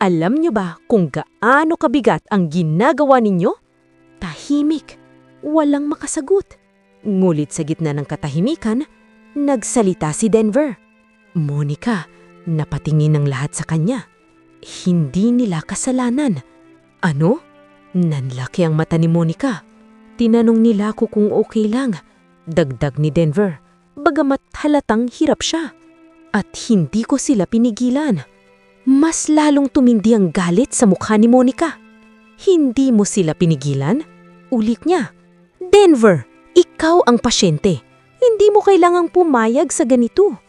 Alam niyo ba kung gaano kabigat ang ginagawa ninyo? Tahimik, walang makasagot. Ngulit sa gitna ng katahimikan, nagsalita si Denver. Monica, napatingin ng lahat sa kanya. Hindi nila kasalanan. Ano? Nanlaki ang mata ni Monica. Tinanong nila ko kung okay lang. Dagdag ni Denver, bagamat halatang hirap siya. At hindi ko sila pinigilan. Mas lalong tumindi ang galit sa mukha ni Monica. Hindi mo sila pinigilan? Ulit niya. Denver, ikaw ang pasyente. Hindi mo kailangang pumayag sa ganito.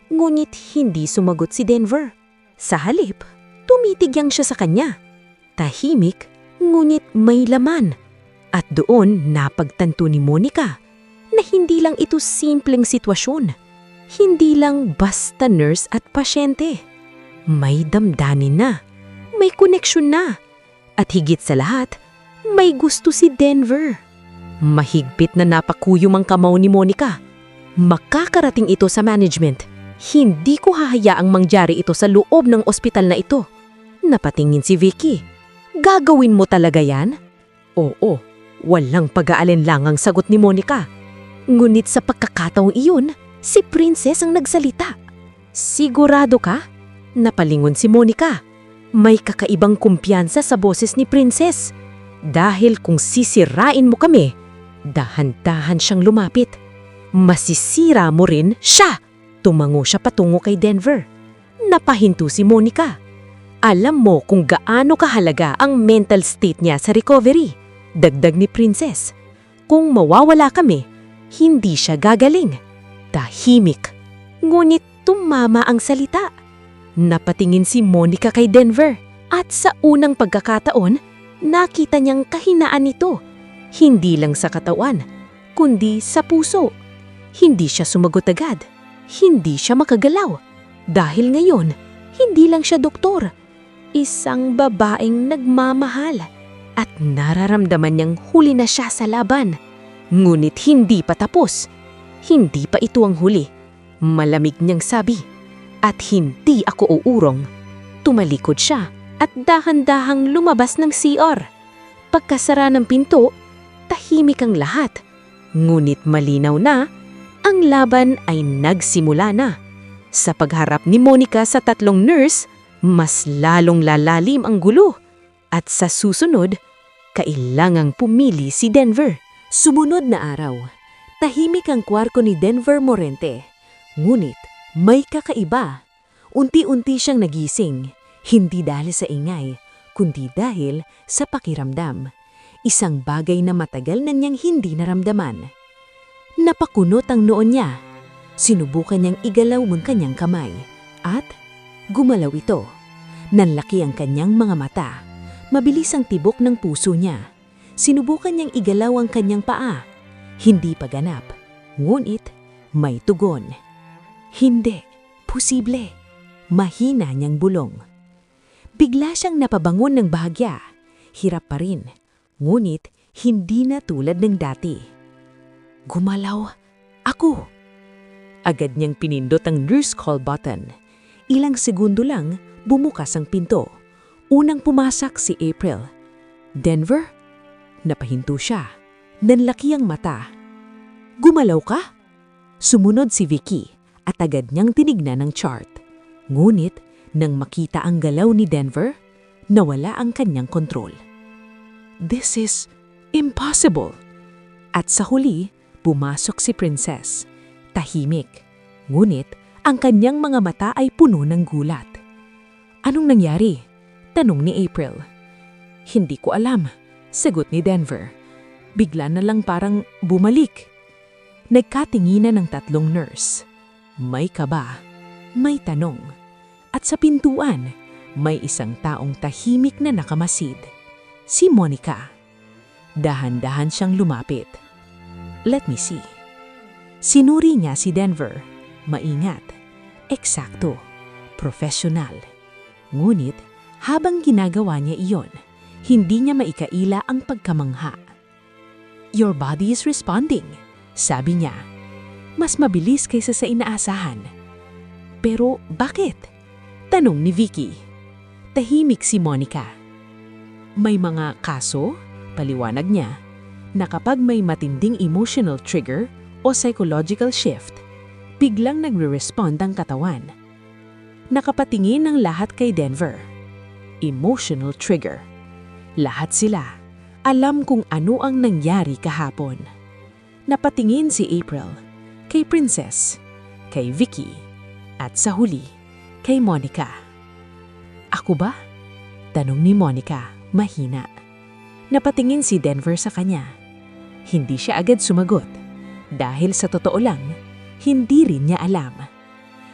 Ngunit hindi sumagot si Denver. Sa halip, tumitigyang siya sa kanya. Tahimik, ngunit may laman. At doon napagtanto ni Monica na hindi lang ito simpleng sitwasyon. Hindi lang basta nurse at pasyente. May damdamin na, may koneksyon na, at higit sa lahat, may gusto si Denver. Mahigpit na napakuyom ang kamao ni Monica. Makakarating ito sa management. Hindi ko hahayaang mangyari ito sa loob ng ospital na ito. Napatingin si Vicky. Gagawin mo talaga yan? Oo, walang pag-aalinlangang sagot ni Monica. Ngunit sa pagkakataong iyon, si Princess ang nagsalita. Sigurado ka? Napalingon si Monica. May kakaibang kumpiyansa sa boses ni Princess. Dahil kung sisirain mo kami, dahan-dahan siyang lumapit. Masisira mo rin siya. Tumango siya patungo kay Denver. Napahinto si Monica. Alam mo kung gaano kahalaga ang mental state niya sa recovery. Dagdag ni Princess. Kung mawawala kami, hindi siya gagaling. Tahimik. Ngunit tumama ang salita. Napatingin si Monica kay Denver at sa unang pagkakataon, nakita niyang kahinaan nito. Hindi lang sa katawan, kundi sa puso. Hindi siya sumagot agad. Hindi siya makagalaw. Dahil ngayon, hindi lang siya doktor. Isang babaeng nagmamahal. At nararamdaman niyang huli na siya sa laban. Ngunit hindi pa tapos. Hindi pa ito ang huli. Malamig niyang sabi. At hindi ako uurong. Tumalikod siya at dahan-dahang lumabas ng CR. Pagkasara ng pinto, tahimik ang lahat. Ngunit malinaw na, ang laban ay nagsimula na. Sa pagharap ni Monica sa 3 nurse, mas lalong lalalim ang gulo. At sa susunod, kailangang pumili si Denver. Sumunod na araw, tahimik ang kwarto ni Denver Morente. Ngunit may kakaiba. Unti-unti siyang nagising, hindi dahil sa ingay, kundi dahil sa pakiramdam. Isang bagay na matagal na niyang hindi naramdaman. Napakunot ang noon niya. Sinubukan niyang igalaw ang kanyang kamay at gumalaw ito. Nanlaki ang kanyang mga mata. Mabilis ang tibok ng puso niya. Sinubukan niyang igalaw ang kanyang paa. Hindi pa ganap. Ngunit may tugon. Hindi. Posible. Mahina niyang bulong. Bigla siyang napabangon ng bahagya. Hirap pa rin. Ngunit hindi na tulad ng dati. Gumalaw. Ako. Agad niyang pinindot ang nurse call button. Ilang segundo lang, bumukas ang pinto. Unang pumasak si April. Denver? Napahinto siya. Nanlaki ang mata. Gumalaw ka? Sumunod si Vicky at agad niyang tinignan ang chart. Ngunit, nang makita ang galaw ni Denver, nawala ang kanyang kontrol. This is impossible. At sa huli, pumasok si Princess. Tahimik. Ngunit, ang kanyang mga mata ay puno ng gulat. Anong nangyari? Tanong ni April. Hindi ko alam, sagot ni Denver. Bigla na lang parang bumalik. Nagkatinginan ng 3 nurse. May kaba, may tanong. At sa pintuan, may isang taong tahimik na nakamasid. Si Monica. Dahan-dahan siyang lumapit. Let me see. Sinuri niya si Denver. Maingat. Eksakto. Profesional. Ngunit, habang ginagawa niya iyon, hindi niya maikaila ang pagkamangha. Your body is responding, sabi niya. Mas mabilis kaysa sa inaasahan. Pero bakit? Tanong ni Vicky. Tahimik si Monica. May mga kaso, paliwanag niya, na kapag may matinding emotional trigger o psychological shift, biglang nagre-respond ang katawan. Nakapatingin ang lahat kay Denver. Emotional trigger. Lahat sila alam kung ano ang nangyari kahapon. Napatingin si April, kay Princess, kay Vicky, at sa huli, kay Monica. Ako ba? Tanong ni Monica, mahina. Napatingin si Denver sa kanya. Hindi siya agad sumagot. Dahil sa totoo lang, hindi rin niya alam.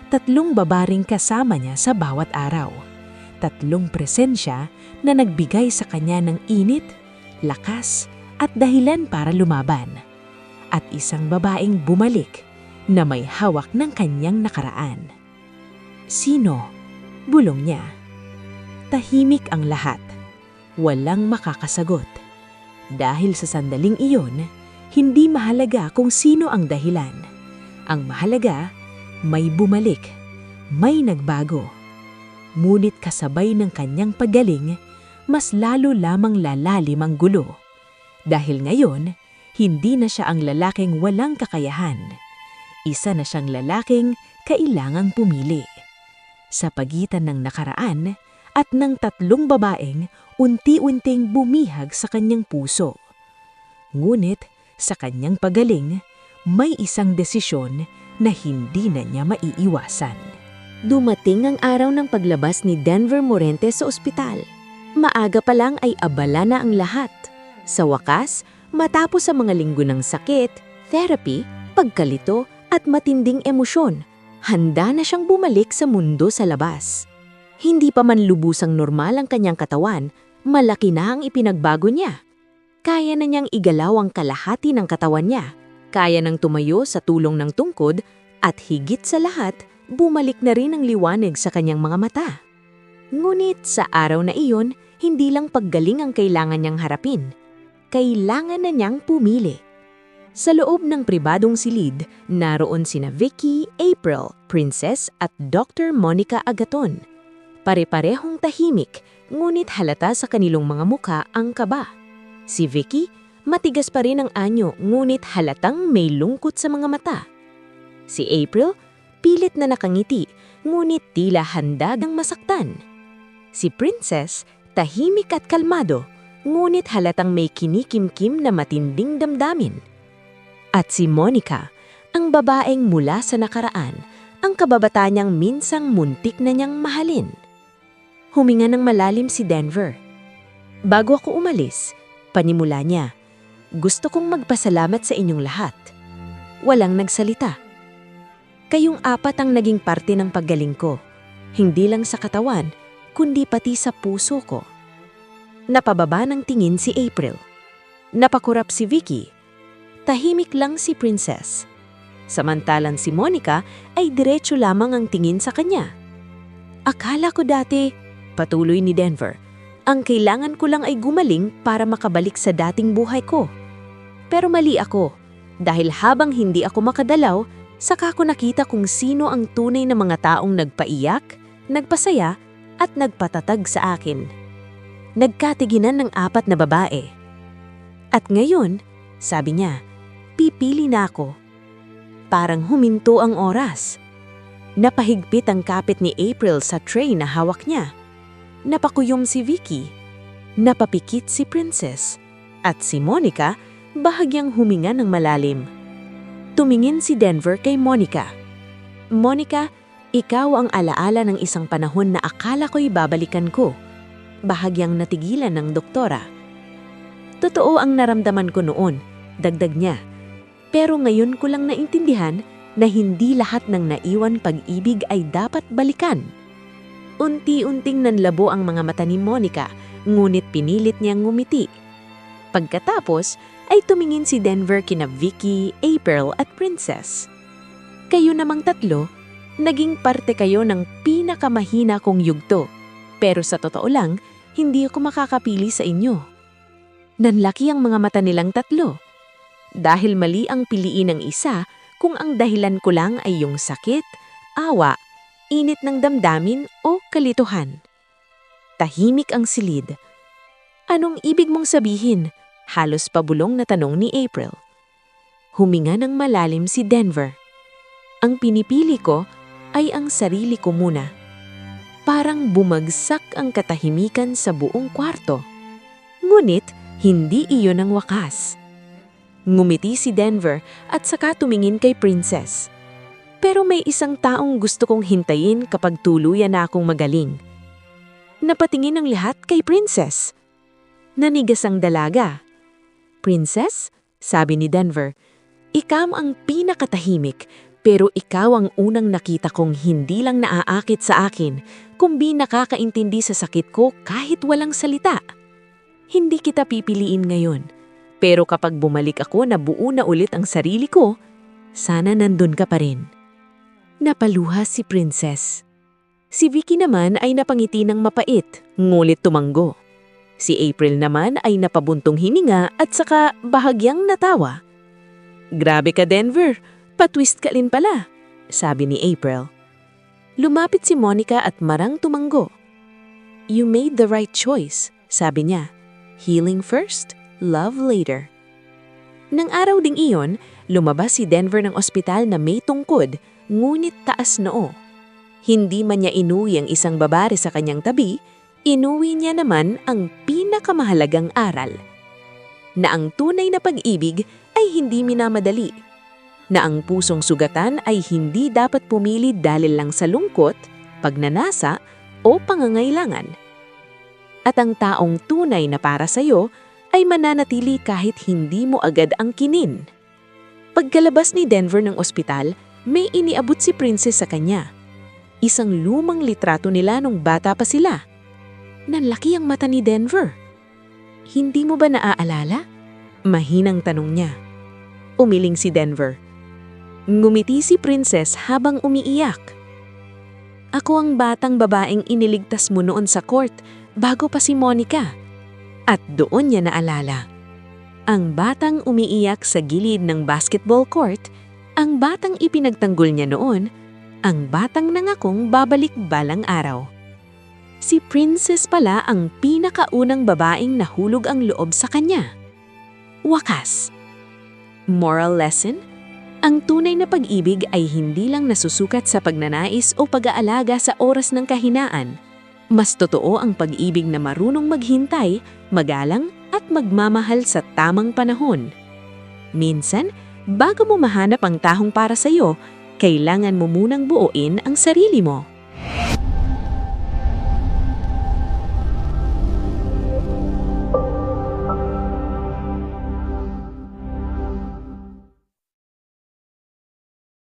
3 babaring kasama niya sa bawat araw. 3 presensya na nagbigay sa kanya ng init, lakas, at dahilan para lumaban. At isang babaeng bumalik na may hawak ng kanyang nakaraan. Sino? Bulong niya. Tahimik ang lahat. Walang makakasagot. Dahil sa sandaling iyon, hindi mahalaga kung sino ang dahilan. Ang mahalaga, may bumalik, may nagbago. Ngunit kasabay ng kanyang paggaling, mas lalo lamang lalalim ang gulo. Dahil ngayon, hindi na siya ang lalaking walang kakayahan. Isa na siyang lalaking kailangang pumili. Sa pagitan ng nakaraan at ng 3 babaeng unti-unting bumihag sa kanyang puso. Ngunit sa kanyang pagaling, may isang desisyon na hindi na niya maiiwasan. Dumating ang araw ng paglabas ni Denver Morente sa ospital. Maaga pa lang ay abala na ang lahat. Sa wakas, matapos sa mga linggo ng sakit, therapy, pagkalito at matinding emosyon, handa na siyang bumalik sa mundo sa labas. Hindi pa man lubusang normal ang kanyang katawan, malaki na ang ipinagbago niya. Kaya na niyang igalaw ang kalahati ng katawan niya. Kaya nang tumayo sa tulong ng tungkod at higit sa lahat, bumalik na rin ang liwanag sa kanyang mga mata. Ngunit sa araw na iyon, hindi lang paggaling ang kailangan niyang harapin. Kailangan na niyang pumili. Sa loob ng pribadong silid, naroon sina Vicky, April, Princess at Dr. Monica Agaton. Pare-parehong tahimik, ngunit halata sa kanilang mga muka ang kaba. Si Vicky, matigas pa rin ang anyo ngunit halatang may lungkot sa mga mata. Si April, pilit na nakangiti ngunit tila handa ng masaktan. Si Princess, tahimik at kalmado ngunit halatang may kinikimkim na matinding damdamin. At si Monica, ang babaeng mula sa nakaraan, ang kababata niyang minsang muntik na niyang mahalin. Huminga ng malalim si Denver. Bago ako umalis, panimula niya, gusto kong magpasalamat sa inyong lahat. Walang nagsalita. Kayong apat ang naging parte ng paggaling ko, hindi lang sa katawan, kundi pati sa puso ko. Napababa ng tingin si April. Napakurap si Vicky. Tahimik lang si Princess. Samantalang si Monica ay diretso lamang ang tingin sa kanya. Akala ko dati, patuloy ni Denver, ang kailangan ko lang ay gumaling para makabalik sa dating buhay ko. Pero mali ako, dahil habang hindi ako makadalaw, saka ko nakita kung sino ang tunay na mga taong nagpaiyak, nagpasaya, at nagpatatag sa akin. Nagkatiginan ng apat na babae. At ngayon, sabi niya, pipili na ako. Parang huminto ang oras. Napahigpit ang kapit ni April sa tray na hawak niya. Napakuyom si Vicky. Napapikit si Princess. At si Monica, bahagyang huminga ng malalim. Tumingin si Denver kay Monica. Monica, ikaw ang alaala ng isang panahon na akala ko'y babalikan ko. Bahagyang natigilan ng doktora. Totoo ang naramdaman ko noon, dagdag niya. Pero ngayon ko lang naintindihan na hindi lahat ng naiwan pag-ibig ay dapat balikan. Unti-unting nanlabo ang mga mata ni Monica, ngunit pinilit niyang ngumiti. Pagkatapos ay tumingin si Denver kina Vicky, April at Princess. Kayo namang tatlo, naging parte kayo ng pinakamahina kong yugto. Pero sa totoo lang, hindi ako makakapili sa inyo. Nanlaki ang mga mata nilang tatlo. Dahil mali ang piliin ng isa kung ang dahilan ko lang ay yung sakit, awa, init ng damdamin o kalituhan. Tahimik ang silid. Anong ibig mong sabihin? Halos pabulong na tanong ni April. Huminga ng malalim si Denver. Ang pinipili ko ay ang sarili ko muna. Parang bumagsak ang katahimikan sa buong kwarto. Ngunit hindi iyon ang wakas. Ngumiti si Denver at saka tumingin kay Princess. Pero may isang taong gusto kong hintayin kapag tuluyan na akong magaling. Napatingin ang lahat kay Princess. Nanigas ang dalaga. Princess, sabi ni Denver, ikaw ang pinakatahimik, pero ikaw ang unang nakita kong hindi lang naaakit sa akin, kundi nakakaintindi sa sakit ko kahit walang salita. Hindi kita pipiliin ngayon, pero kapag bumalik ako na buo na ulit ang sarili ko, sana nandun ka pa rin. Napaluha si Princess. Si Vicky naman ay napangiti ng mapait, ngulit tumanggo. Si April naman ay napabuntong hininga at saka bahagyang natawa. Grabe ka, Denver! Patwist ka rin pala, sabi ni April. Lumapit si Monica at marang tumanggo. You made the right choice, sabi niya. Healing first, love later. Nang araw ding iyon, lumabas si Denver ng ospital na may tungkod, ngunit taas noo. Hindi man niya inuwi ang isang babae sa kanyang tabi, inuwi niya naman ang pinakamahalagang aral. Na ang tunay na pag-ibig ay hindi minamadali. Na ang pusong sugatan ay hindi dapat pumili dahil lang sa lungkot, pagnanasa o pangangailangan. At ang taong tunay na para sa'yo ay mananatili kahit hindi mo agad ang kinin. Pagkalabas ni Denver ng ospital, may iniabot si Princess sa kanya. Isang lumang litrato nila nung bata pa sila. Nanlaki ang mata ni Denver. Hindi mo ba naaalala? Mahinang tanong niya. Umiling si Denver. Ngumiti si Princess habang umiiyak. Ako ang batang babaeng iniligtas mo noon sa court bago pa si Monica. At doon niya naalala. Ang batang umiiyak sa gilid ng basketball court, ang batang ipinagtanggol niya noon, ang batang nangakong babalik balang araw. Si Princess pala ang pinakaunang babaeng nahulog ang loob sa kanya. Wakas. Moral lesson? Ang tunay na pag-ibig ay hindi lang nasusukat sa pagnanais o pag-aalaga sa oras ng kahinaan. Mas totoo ang pag-ibig na marunong maghintay, magalang at magmamahal sa tamang panahon. Minsan, bago mo mahanap ang tahong para sa iyo, kailangan mo munang buuin ang sarili mo.